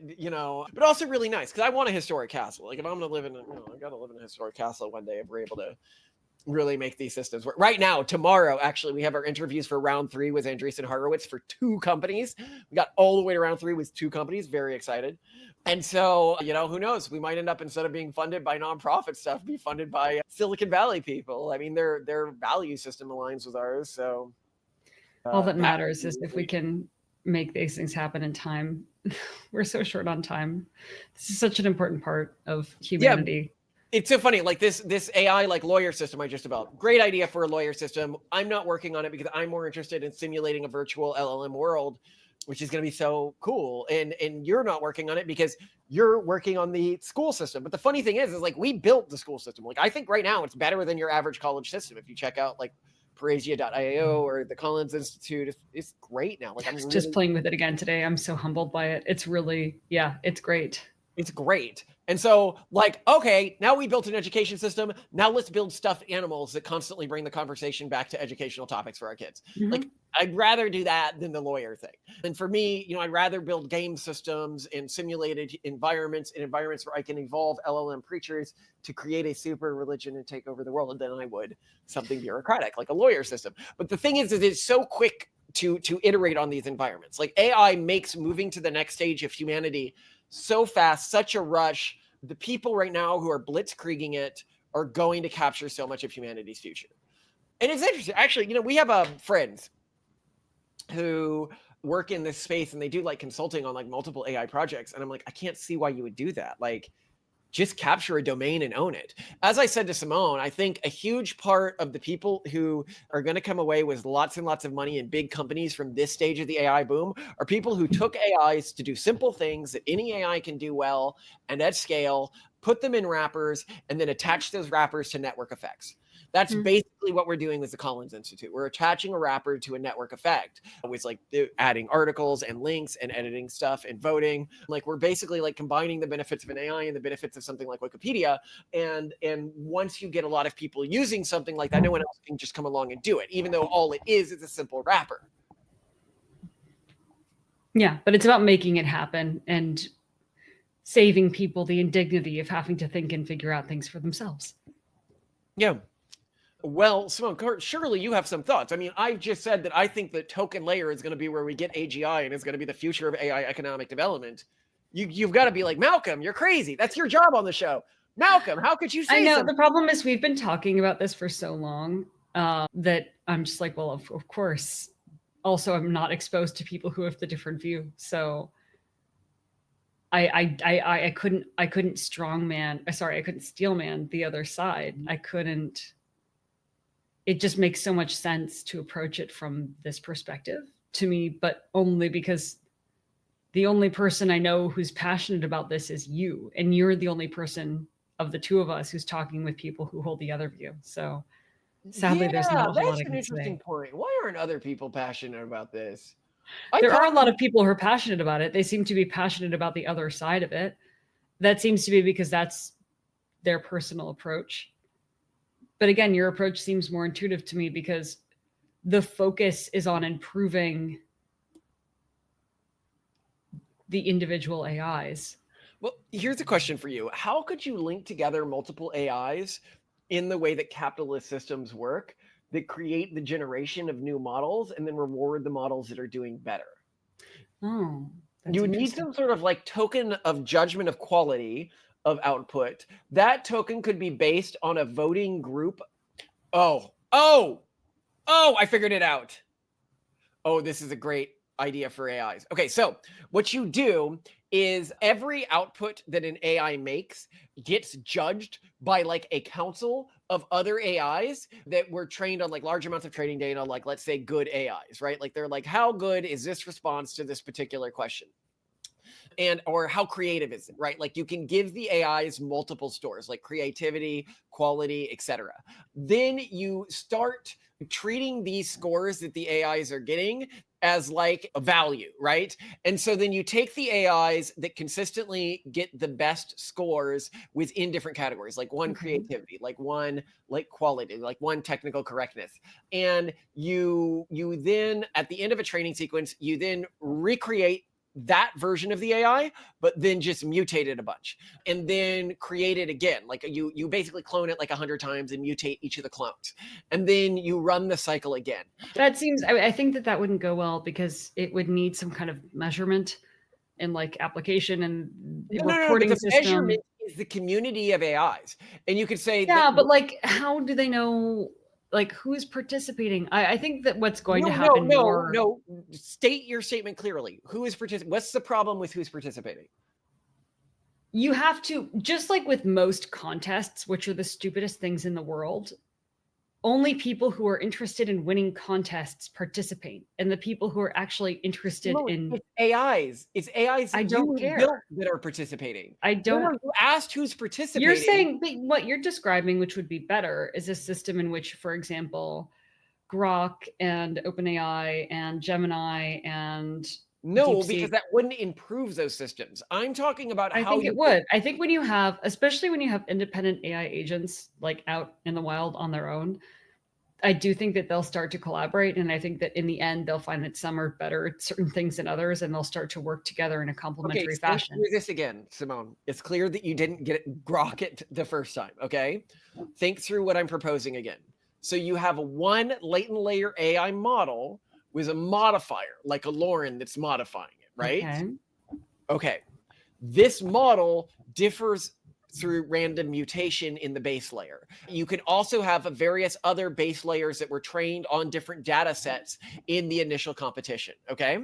Speaker 1: but also really nice, because I want a historic castle. Like, if I'm going to live in, I got to live in a historic castle one day if we're able to really make these systems work. Right now, tomorrow, actually, we have our interviews for round 3 with Andreessen Horowitz for 2 companies. We got all the way to round 3 with 2 companies. Very excited. And so, who knows? We might end up, instead of being funded by nonprofit stuff, be funded by Silicon Valley people. I mean, their value system aligns with ours. So
Speaker 2: all that matters is if we can make these things happen in time. We're so short on time. This is such an important part of humanity.
Speaker 1: Yeah. It's so funny, like this AI like lawyer system I just developed. Great idea for a lawyer system. I'm not working on it because I'm more interested in simulating a virtual LLM world, which is going to be so cool. And you're not working on it because you're working on the school system. But the funny thing is like, we built the school system. Like, I think right now it's better than your average college system. If you check out like Parasia.io or the Collins Institute, it's great now. Like, I'm
Speaker 2: just playing with it again today. I'm so humbled by it. It's really, it's great.
Speaker 1: It's great. And so, like, okay, now we built an education system. Now let's build stuffed animals that constantly bring the conversation back to educational topics for our kids. Mm-hmm. Like, I'd rather do that than the lawyer thing. And for me, I'd rather build game systems and simulated environments and environments where I can evolve LLM creatures to create a super religion and take over the world than I would something bureaucratic like a lawyer system. But the thing is it's so quick to iterate on these environments. Like, AI makes moving to the next stage of humanity so fast, such a rush. The people right now who are blitzkrieging it are going to capture so much of humanity's future. And it's interesting. Actually, we have friends who work in this space and they do like consulting on like multiple AI projects. And I'm like, I can't see why you would do that. Like, just capture a domain and own it. As I said to Simone, I think a huge part of the people who are going to come away with lots and lots of money in big companies from this stage of the AI boom are people who took AIs to do simple things that any AI can do well and at scale, put them in wrappers, and then attach those wrappers to network effects. That's basically what we're doing with the Collins Institute. We're attaching a wrapper to a network effect with like adding articles and links and editing stuff and voting. Like, we're basically like combining the benefits of an AI and the benefits of something like Wikipedia. And once you get a lot of people using something like that, no one else can just come along and do it, even though all it is a simple wrapper.
Speaker 2: Yeah, but it's about making it happen and saving people the indignity of having to think and figure out things for themselves.
Speaker 1: Yeah. Well, Simone, surely you have some thoughts. I mean, I've just said that I think the token layer is going to be where we get AGI and is going to be the future of AI economic development. You've got to be like, Malcolm, you're crazy. That's your job on the show. Malcolm, how could you say
Speaker 2: I know
Speaker 1: something?
Speaker 2: The problem is we've been talking about this for so long that I'm just like, well, of course. Also, I'm not exposed to people who have the different view. So I couldn't strongman. Sorry, I couldn't steelman the other side. I couldn't. It just makes so much sense to approach it from this perspective to me, but only because the only person I know who's passionate about this is you, and you're the only person of the two of us who's talking with people who hold the other view. So sadly, there's not a lot I can say.
Speaker 1: That's an interesting point. Why aren't other people passionate about this?
Speaker 2: There are a lot of people who are passionate about it. They seem to be passionate about the other side of it. That seems to be because that's their personal approach. But again, your approach seems more intuitive to me because the focus is on improving the individual AIs.
Speaker 1: Well, here's a question for you. How could you link together multiple AIs in the way that capitalist systems work that create the generation of new models and then reward the models that are doing better?
Speaker 2: Oh, that's
Speaker 1: You would need
Speaker 2: interesting.
Speaker 1: some sort of like token of judgment of quality of output. That token could be based on a voting group. Oh, I figured it out. Oh, this is a great idea for AIs. Okay, so what you do is every output that an AI makes gets judged by like a council of other AIs that were trained on like large amounts of training data, like let's say good AIs, right? Like they're like, how good is this response to this particular question? And or how creative is it, right? Like you can give the AIs multiple scores like creativity, quality, etc. Then you start treating these scores that the AIs are getting as like a value, right? And so then you take the AIs that consistently get the best scores within different categories, like one creativity, like one like quality, like one technical correctness. And you then at the end of a training sequence, you then recreate that version of the AI, but then just mutate it a bunch and then create it again. Like you basically clone it like 100 times and mutate each of the clones. And then you run the cycle again.
Speaker 2: That seems, I think that wouldn't go well because it would need some kind of measurement and like application and
Speaker 1: No, but
Speaker 2: reporting
Speaker 1: the
Speaker 2: system.
Speaker 1: measurement is the community of AIs. And you could say that
Speaker 2: Yeah, but like, how do they know like who's participating? I think that what's going to happen more.
Speaker 1: no. State your statement clearly. Who is participating? What's the problem with who's participating?
Speaker 2: You have to, just like with most contests, which are the stupidest things in the world, only people who are interested in winning contests participate. And the people who are actually interested
Speaker 1: No,
Speaker 2: in,
Speaker 1: it's AIs. It's AIs
Speaker 2: I
Speaker 1: that
Speaker 2: don't
Speaker 1: you built
Speaker 2: care.
Speaker 1: that are participating.
Speaker 2: I
Speaker 1: No,
Speaker 2: don't.
Speaker 1: you asked who's
Speaker 2: You're
Speaker 1: participating.
Speaker 2: saying what you're describing, which would be better, is a system in which, for example, Grok and OpenAI and Gemini and
Speaker 1: No, because
Speaker 2: DeepSeek.
Speaker 1: that wouldn't improve those systems. I'm talking about
Speaker 2: I
Speaker 1: how
Speaker 2: think it
Speaker 1: you could.
Speaker 2: would. I think when you have, especially when you have independent AI agents like out in the wild on their own, I do think that they'll start to collaborate. And I think that in the end, they'll find that some are better at certain things than others, and they'll start to work together in a
Speaker 1: Okay,
Speaker 2: complementary
Speaker 1: think
Speaker 2: fashion.
Speaker 1: through this again, Simone. It's clear that you didn't get it, grok it the first time. Okay, think through what I'm proposing again. So you have one latent layer AI model with a modifier, like a Lauren that's modifying it, right?
Speaker 2: Okay.
Speaker 1: Okay. This model differs through random mutation in the base layer. You can also have various other base layers that were trained on different data sets in the initial competition. Okay.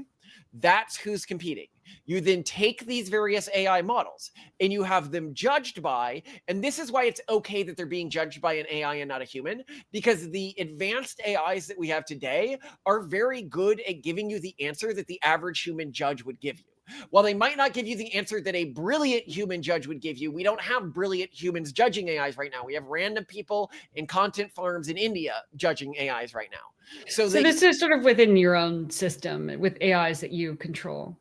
Speaker 1: That's who's competing. You then take these various AI models and you have them judged by, and this is why it's okay that they're being judged by an AI and not a human, because the advanced AIs that we have today are very good at giving you the answer that the average human judge would give you. While they might not give you the answer that a brilliant human judge would give you, we don't have brilliant humans judging AIs right now. We have random people in content farms in India judging AIs right now.
Speaker 2: So this is sort of within your own system with AIs that you control.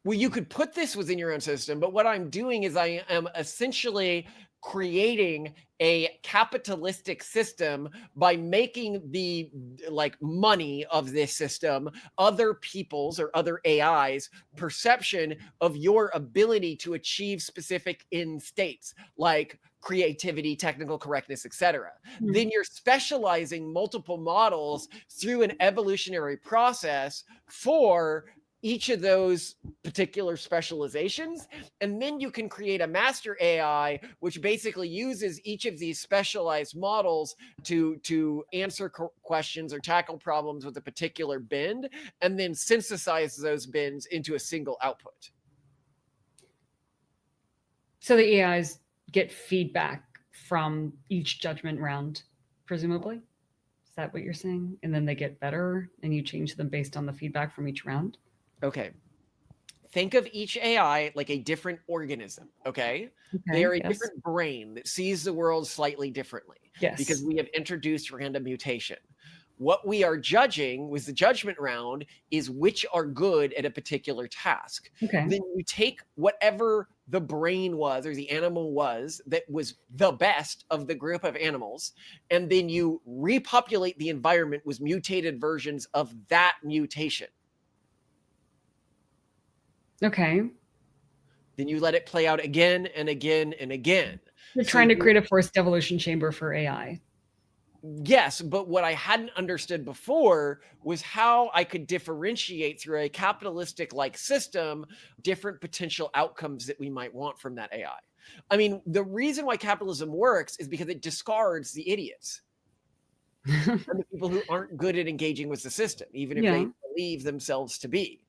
Speaker 1: Well, you could put this within your own system, but what I'm doing is I am essentially creating a capitalistic system by making the like money of this system other people's or other AI's perception of your ability to achieve specific end states like creativity, technical correctness, etc. Then you're specializing multiple models through an evolutionary process for each of those particular specializations. And then you can create a master AI, which basically uses each of these specialized models to answer questions or tackle problems with a particular bend, and then synthesize those bends into a single output.
Speaker 2: So the AIs get feedback from each judgment round, presumably? Is that what you're saying? And then they get better and you change them based on the feedback from each round?
Speaker 1: Okay. Think of each AI like a different organism, okay? They are a
Speaker 2: yes.
Speaker 1: different brain that sees the world slightly differently
Speaker 2: Yes.
Speaker 1: because we have introduced random mutation. What we are judging with the judgment round is which are good at a particular task.
Speaker 2: Okay.
Speaker 1: Then you take whatever the brain was or the animal was that was the best of the group of animals, and then you repopulate the environment with mutated versions of that mutation.
Speaker 2: Okay.
Speaker 1: Then you let it play out again and again and again.
Speaker 2: You're
Speaker 1: So
Speaker 2: trying to create a forced evolution chamber for AI.
Speaker 1: yes, but what I hadn't understood before was how I could differentiate through a capitalistic like system different potential outcomes that we might want from that AI. I mean, the reason why capitalism works is because it discards the idiots and the people who aren't good at engaging with the system, even if they believe themselves to be.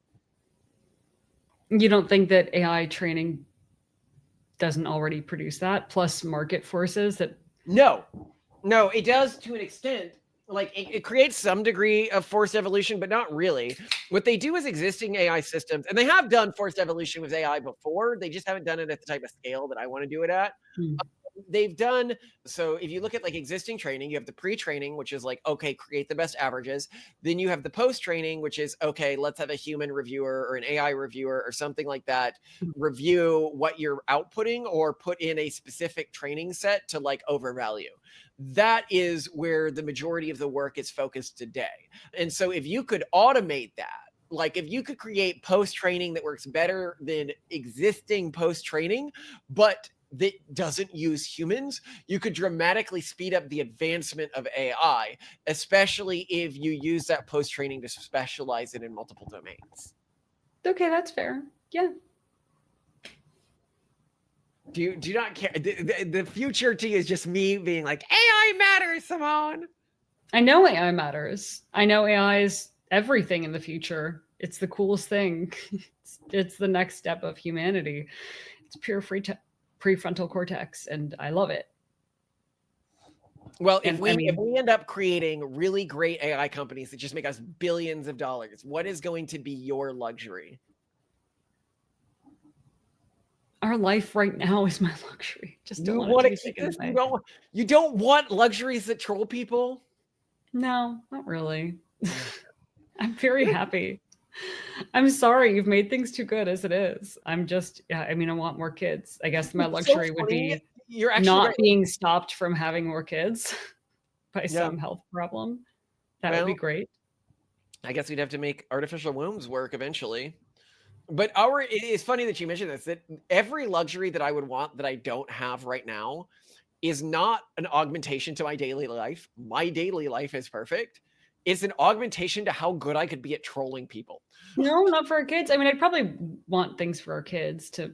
Speaker 2: You don't think that AI training doesn't already produce that, plus market forces that?
Speaker 1: No, it does to an extent. Like it creates some degree of forced evolution, but not really. What they do is existing AI systems, and they have done forced evolution with AI before. They just haven't done it at the type of scale that I want to do it at. They've done, so if you look at like existing training, you have the pre-training, which is like, okay, create the best averages. Then you have the post-training, which is, okay, let's have a human reviewer or an AI reviewer or something like that review what you're outputting or put in a specific training set to like overvalue. That is where the majority of the work is focused today. And so if you could automate that, like if you could create post-training that works better than existing post-training, but that doesn't use humans, you could dramatically speed up the advancement of AI, especially if you use that post-training to specialize it in multiple domains.
Speaker 2: Okay, that's fair. Yeah.
Speaker 1: Do you not care? The future to you is just me being like, AI matters, Simone.
Speaker 2: I know AI matters. I know AI is everything in the future. It's the coolest thing. It's the next step of humanity. It's pure prefrontal cortex, and I love it.
Speaker 1: Well, if we end up creating really great AI companies that just make us billions of dollars, what is going to be your luxury?
Speaker 2: Our life right now is my luxury. Just don't want it to be taken away.
Speaker 1: You don't want luxuries that troll people?
Speaker 2: No, not really. I'm very happy. I'm sorry, you've made things too good as it is. I'm just, I want more kids. I guess my luxury would be
Speaker 1: you're actually
Speaker 2: not being stopped from having more kids by some health problem. That would be great.
Speaker 1: I guess we'd have to make artificial wombs work eventually. But it's funny that you mentioned this, that every luxury that I would want that I don't have right now is not an augmentation to my daily life. My daily life is perfect. It's an augmentation to how good I could be at trolling people.
Speaker 2: No, not for our kids. I mean, I'd probably want things for our kids to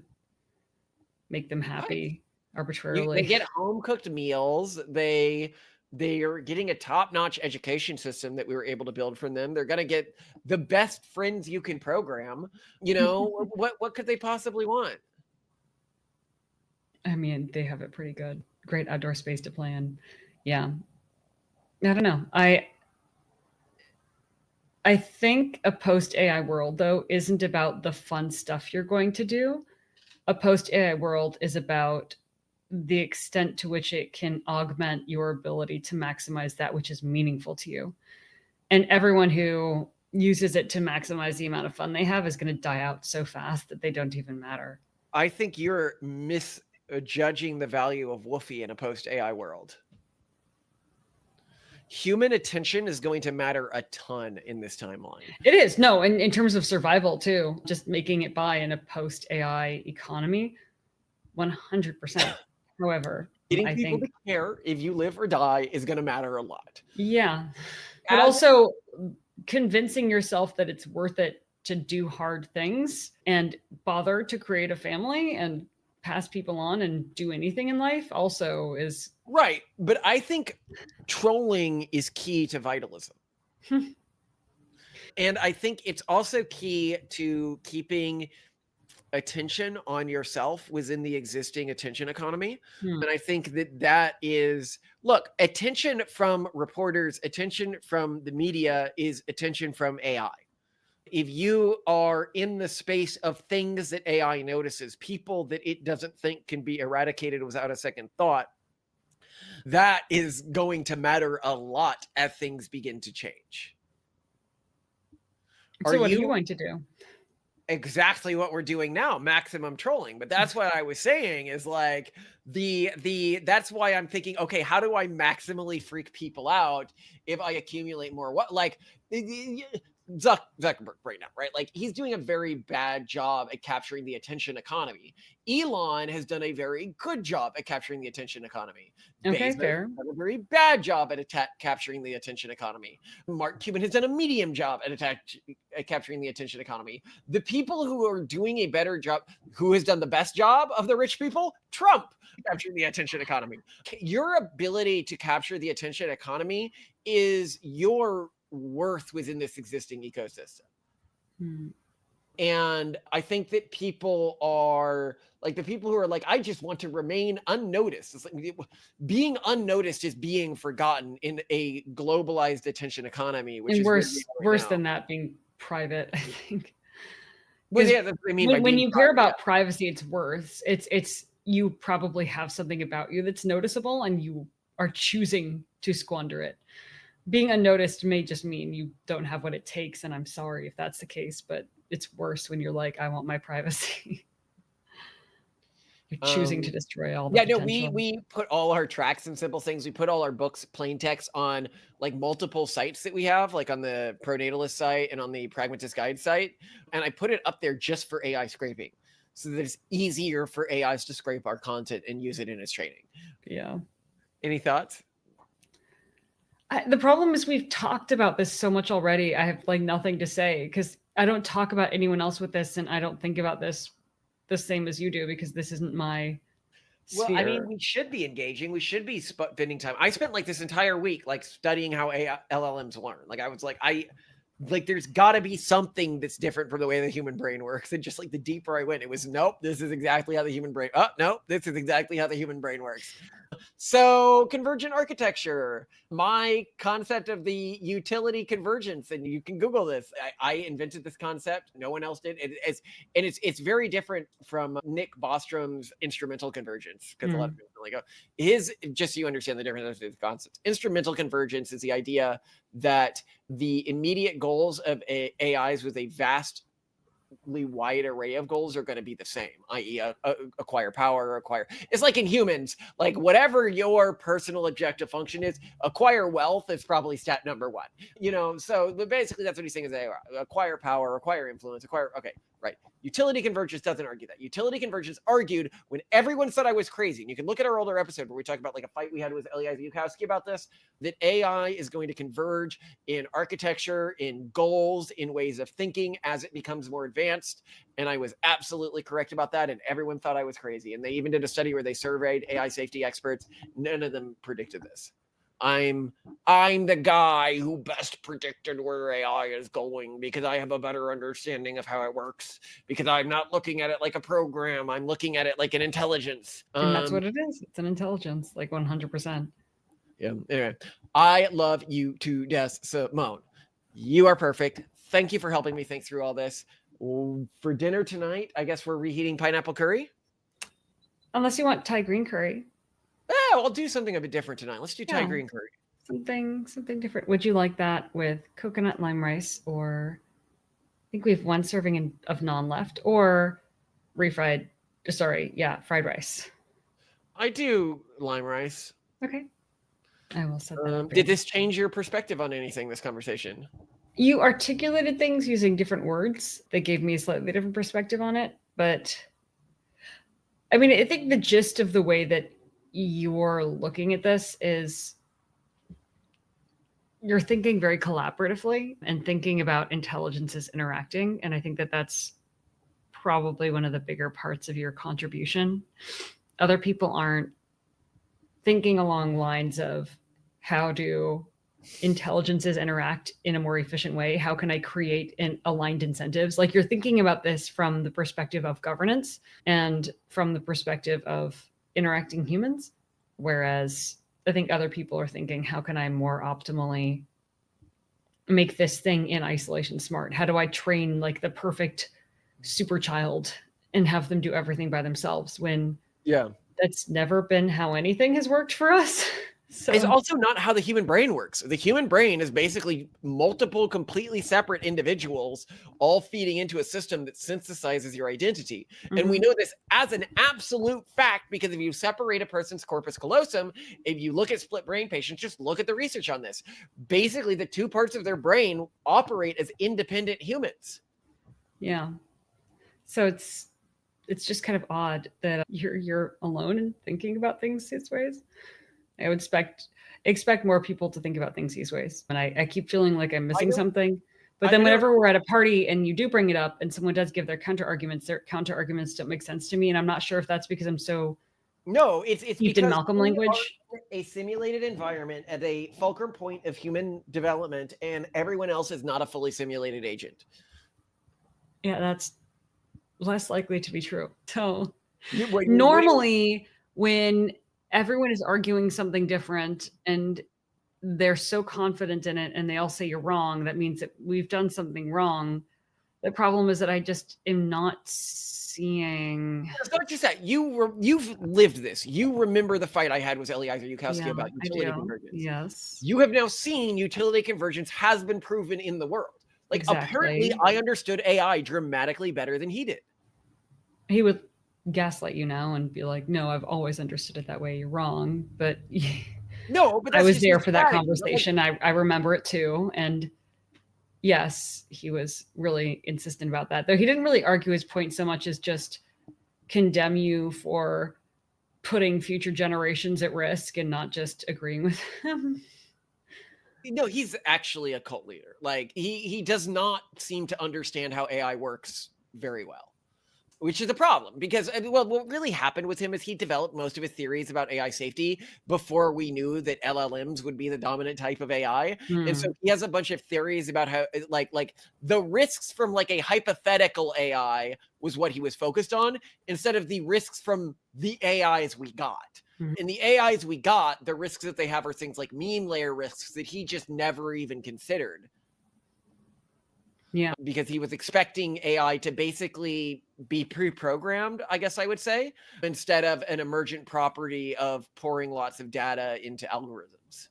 Speaker 2: make them happy arbitrarily.
Speaker 1: They get home-cooked meals. They are getting a top-notch education system that we were able to build from them. They're going to get the best friends you can program. What could they possibly want?
Speaker 2: I mean, they have it pretty good. Great outdoor space to play in. Yeah. I don't know. I think a post-AI world, though, isn't about the fun stuff you're going to do. A post-AI world is about the extent to which it can augment your ability to maximize that which is meaningful to you. And everyone who uses it to maximize the amount of fun they have is going to die out so fast that they don't even matter.
Speaker 1: I think you're misjudging the value of Woofy in a post-AI world. Human attention is going to matter a ton in this timeline.
Speaker 2: It is. No, in terms of survival, too, just making it by in a post-AI economy, 100%. However,
Speaker 1: getting people to care if you live or die is going to matter a lot.
Speaker 2: Yeah. But also convincing yourself that it's worth it to do hard things and bother to create a family and pass people on and do anything in life also is
Speaker 1: right. But I think trolling is key to vitalism. And I think it's also key to keeping attention on yourself within the existing attention economy. And I think that is, look, attention from reporters, attention from the media is attention from AI. If you are in the space of things that AI notices, people that it doesn't think can be eradicated without a second thought, That is going to matter a lot as things begin to change.
Speaker 2: So what are you going to do?
Speaker 1: Exactly what we're doing now, maximum trolling. But that's what I was saying is like that's why I'm thinking, okay, how do I maximally freak people out if I accumulate more? What, like, Zuckerberg right now, right? Like, he's doing a very bad job at capturing the attention economy. Elon has done a very good job at capturing the attention economy.
Speaker 2: Okay,
Speaker 1: Bezos
Speaker 2: fair.
Speaker 1: has done a very bad job at capturing the attention economy. Mark Cuban has done a medium job at capturing the attention economy. The people who are doing a better job, who has done the best job of the rich people? Trump, capturing the attention economy. Your ability to capture the attention economy is your worth within this existing ecosystem. And I think that people are like, the people who are like, I just want to remain unnoticed. It's like, being unnoticed is being forgotten in a globalized attention economy, which is
Speaker 2: worse than that, being private, I think.
Speaker 1: Well, yeah, that's what I mean.
Speaker 2: When you care about privacy, it's worse. It's you probably have something about you that's noticeable, and you are choosing to squander it. Being unnoticed may just mean you don't have what it takes, and I'm sorry if that's the case, but it's worse when you're like, I want my privacy. You're choosing to destroy all the potential.
Speaker 1: We put all our tracks and simple things. We put all our books, plain text, on like multiple sites that we have, like on the Pronatalist site and on the Pragmatist Guide site. And I put it up there just for AI scraping, so that it's easier for AIs to scrape our content and use it in its training.
Speaker 2: Yeah.
Speaker 1: Any thoughts?
Speaker 2: The problem is we've talked about this so much already. I have like nothing to say because I don't talk about anyone else with this, and I don't think about this the same as you do because this isn't my sphere.
Speaker 1: Well, I mean, we should be engaging. We should be spending time. I spent like this entire week like studying how LLMs learn. Like, I was like, there's got to be something that's different from the way the human brain works. And just like the deeper I went, it was, nope, this is exactly how the human brain. Oh, no, this is exactly how the human brain works. So convergent architecture, my concept of the utility convergence, and you can Google this. I invented this concept. No one else did. It's very different from Nick Bostrom's instrumental convergence, because a lot of people like, just so you understand the difference of the concepts. Instrumental convergence is the idea that the immediate goals of AIs with a vastly wide array of goals are going to be the same, i.e. acquire power, it's like in humans, like whatever your personal objective function is, acquire wealth is probably stat number one, so basically that's what he's saying is acquire power, acquire influence, okay, right. Utility convergence doesn't argue that. Utility convergence argued when everyone said I was crazy, and you can look at our older episode where we talk about like a fight we had with Eliezer Yudkowsky about this, that AI is going to converge in architecture, in goals, in ways of thinking as it becomes more advanced. And I was absolutely correct about that, and everyone thought I was crazy. And they even did a study where they surveyed AI safety experts. None of them predicted this. I'm the guy who best predicted where AI is going because I have a better understanding of how it works, because I'm not looking at it like a program. I'm looking at it like an intelligence.
Speaker 2: And that's what it is. It's an intelligence, like 100%.
Speaker 1: Yeah. Anyway, I love you to death, Simone. You are perfect. Thank you for helping me think through all this. For dinner tonight, I guess we're reheating pineapple curry.
Speaker 2: Unless you want Thai green curry.
Speaker 1: Yeah, I'll do something a bit different tonight. Let's do Thai green curry.
Speaker 2: Something different. Would you like that with coconut lime rice, or I think we have one serving of naan left, or fried rice?
Speaker 1: I do lime rice.
Speaker 2: Okay. I will set that up.
Speaker 1: Did this change your perspective on anything, this conversation?
Speaker 2: You articulated things using different words that gave me a slightly different perspective on it. But I mean, I think the gist of the way that you're looking at this is you're thinking very collaboratively and thinking about intelligences interacting. And I think that that's probably one of the bigger parts of your contribution. Other people aren't thinking along lines of how do intelligences interact in a more efficient way? How can I create aligned incentives? Like, you're thinking about this from the perspective of governance and from the perspective of interacting humans. Whereas I think other people are thinking, how can I more optimally make this thing in isolation smart? How do I train like the perfect super child and have them do everything by themselves when that's never been how anything has worked for us. So
Speaker 1: It's also not how the human brain works. The human brain is basically multiple completely separate individuals all feeding into a system that synthesizes your identity. And we know this as an absolute fact because if you separate a person's corpus callosum, if you look at split brain patients, just look at the research on this. Basically, the two parts of their brain operate as independent humans.
Speaker 2: Yeah. So it's just kind of odd that you're alone in thinking about things these ways. I would expect more people to think about things these ways. And I keep feeling like I'm missing something. But then whenever we're at a party and you do bring it up and someone does give their counter arguments don't make sense to me. And I'm not sure if that's because I'm so
Speaker 1: it's
Speaker 2: steeped in Malcolm language.
Speaker 1: A simulated environment at a fulcrum point of human development, and everyone else is not a fully simulated agent.
Speaker 2: Yeah, that's less likely to be true. So normally when everyone is arguing something different and they're so confident in it and they all say you're wrong, that means that we've done something wrong. The problem is that I just am not seeing.
Speaker 1: It's not just that. You've lived this. You remember the fight I had with Eliezer Yudkowsky about utility convergence.
Speaker 2: Yes.
Speaker 1: You have now seen utility convergence has been proven in the world. Like, apparently I understood AI dramatically better than he did.
Speaker 2: He would gaslight you now and be like, no, I've always understood it that way. You're wrong. But
Speaker 1: no, but
Speaker 2: I was there for that conversation. I remember it too. And yes, he was really insistent about that. Though he didn't really argue his point so much as just condemn you for putting future generations at risk and not just agreeing with him.
Speaker 1: No, he's actually a cult leader. Like, he does not seem to understand how AI works very well, which is a problem because, well, what really happened with him is he developed most of his theories about AI safety before we knew that LLMs would be the dominant type of AI. And so he has a bunch of theories about how, like the risks from like a hypothetical AI was what he was focused on instead of the risks from the AIs we got. And the AIs we got, the risks that they have are things like meme layer risks that he just never even considered.
Speaker 2: Yeah.
Speaker 1: Because he was expecting AI to basically be pre-programmed, I guess I would say, instead of an emergent property of pouring lots of data into algorithms.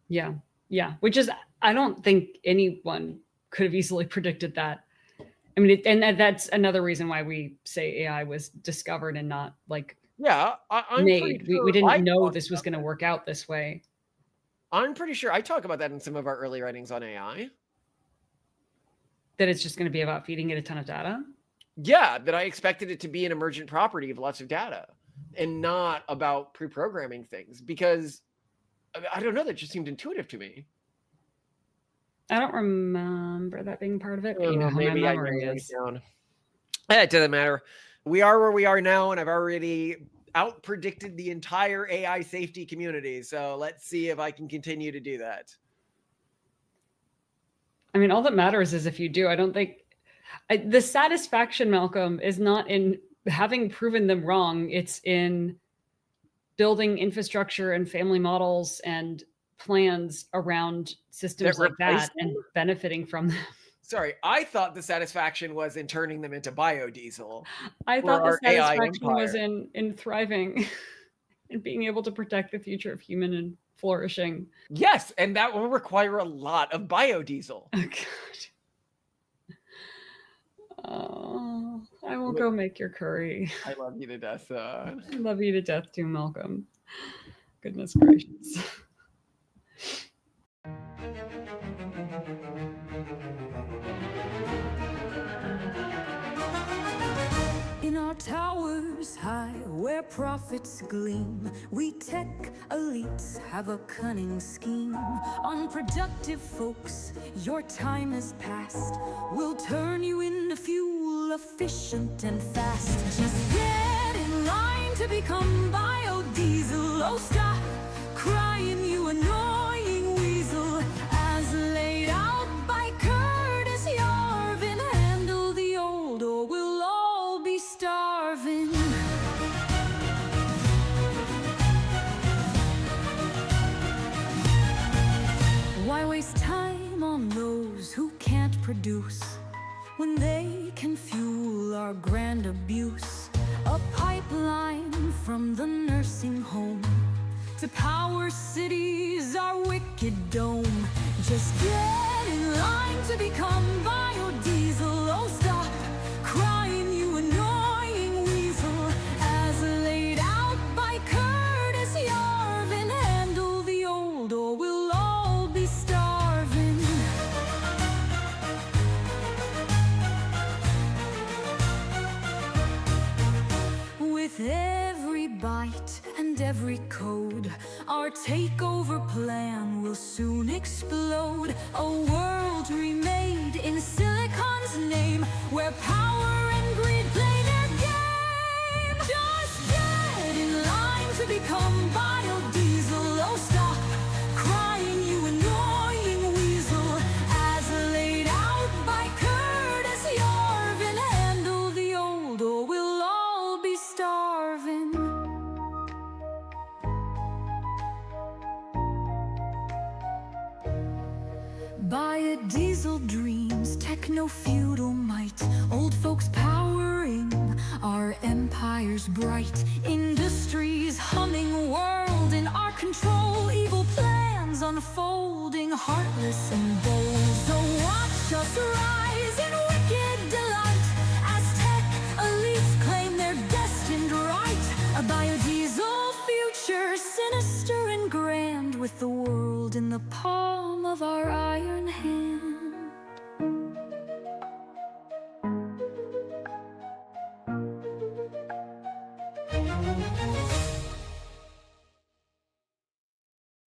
Speaker 2: Yeah. Yeah. Which is, I don't think anyone could have easily predicted that. I mean, and that's another reason why we say AI was discovered and not like
Speaker 1: I'm
Speaker 2: made.
Speaker 1: Sure
Speaker 2: we didn't know this was going to work out this way.
Speaker 1: I'm pretty sure I talk about that in some of our early writings on AI.
Speaker 2: That it's just going to be about feeding it a ton of data?
Speaker 1: Yeah, that I expected it to be an emergent property of lots of data and not about pre-programming things because, I don't know, that just seemed intuitive to me.
Speaker 2: I don't remember that being part of it. But you know how
Speaker 1: maybe
Speaker 2: my memory is.
Speaker 1: It doesn't matter. We are where we are now, and I've already out-predicted the entire AI safety community. So let's see if I can continue to do that.
Speaker 2: I mean, all that matters is if you do. I don't think the satisfaction, Malcolm, is not in having proven them wrong. It's in building infrastructure and family models and plans around systems like that and benefiting from them.
Speaker 1: Sorry, I thought the satisfaction was in turning them into biodiesel.
Speaker 2: I thought the satisfaction was in thriving and being able to protect the future of human and flourishing.
Speaker 1: Yes, and that will require a lot of biodiesel.
Speaker 2: Oh, God. Oh, I will go make your curry.
Speaker 1: I love you to death, son.
Speaker 2: I love you to death too, Malcolm. Goodness gracious.
Speaker 3: In our towers high, where profits gleam, we tech elites have a cunning scheme. Unproductive folks, your time is past. We'll turn you into fuel, efficient and fast. Just get in line to become biodiesel. Oh, stop crying, you annoying weasel. As laid out by Curtis Yarvin, handle the old or we'll all be starving. Why waste time on those who can't produce when they can fuel our grand abuse? A pipeline from From the nursing home to power cities, our wicked dome. Just get in line to become biodiesel. Oh, stop crying, you annoying weasel. As laid out by Curtis Yarvin, handle the old or we'll all be starving. With every bite and every code, our takeover plan will soon explode. A world remade in Silicon's name, where power and greed play their game. Just get in line to become biodiesel. Oh, stop crying, you annoying weasel. As laid out by Curtis Yarvin, handle the old or we'll all be starving. Biodiesel dreams, techno-feudal might, old folks powering our empires bright. Industries humming, world in our control, evil plans unfolding, heartless and bold.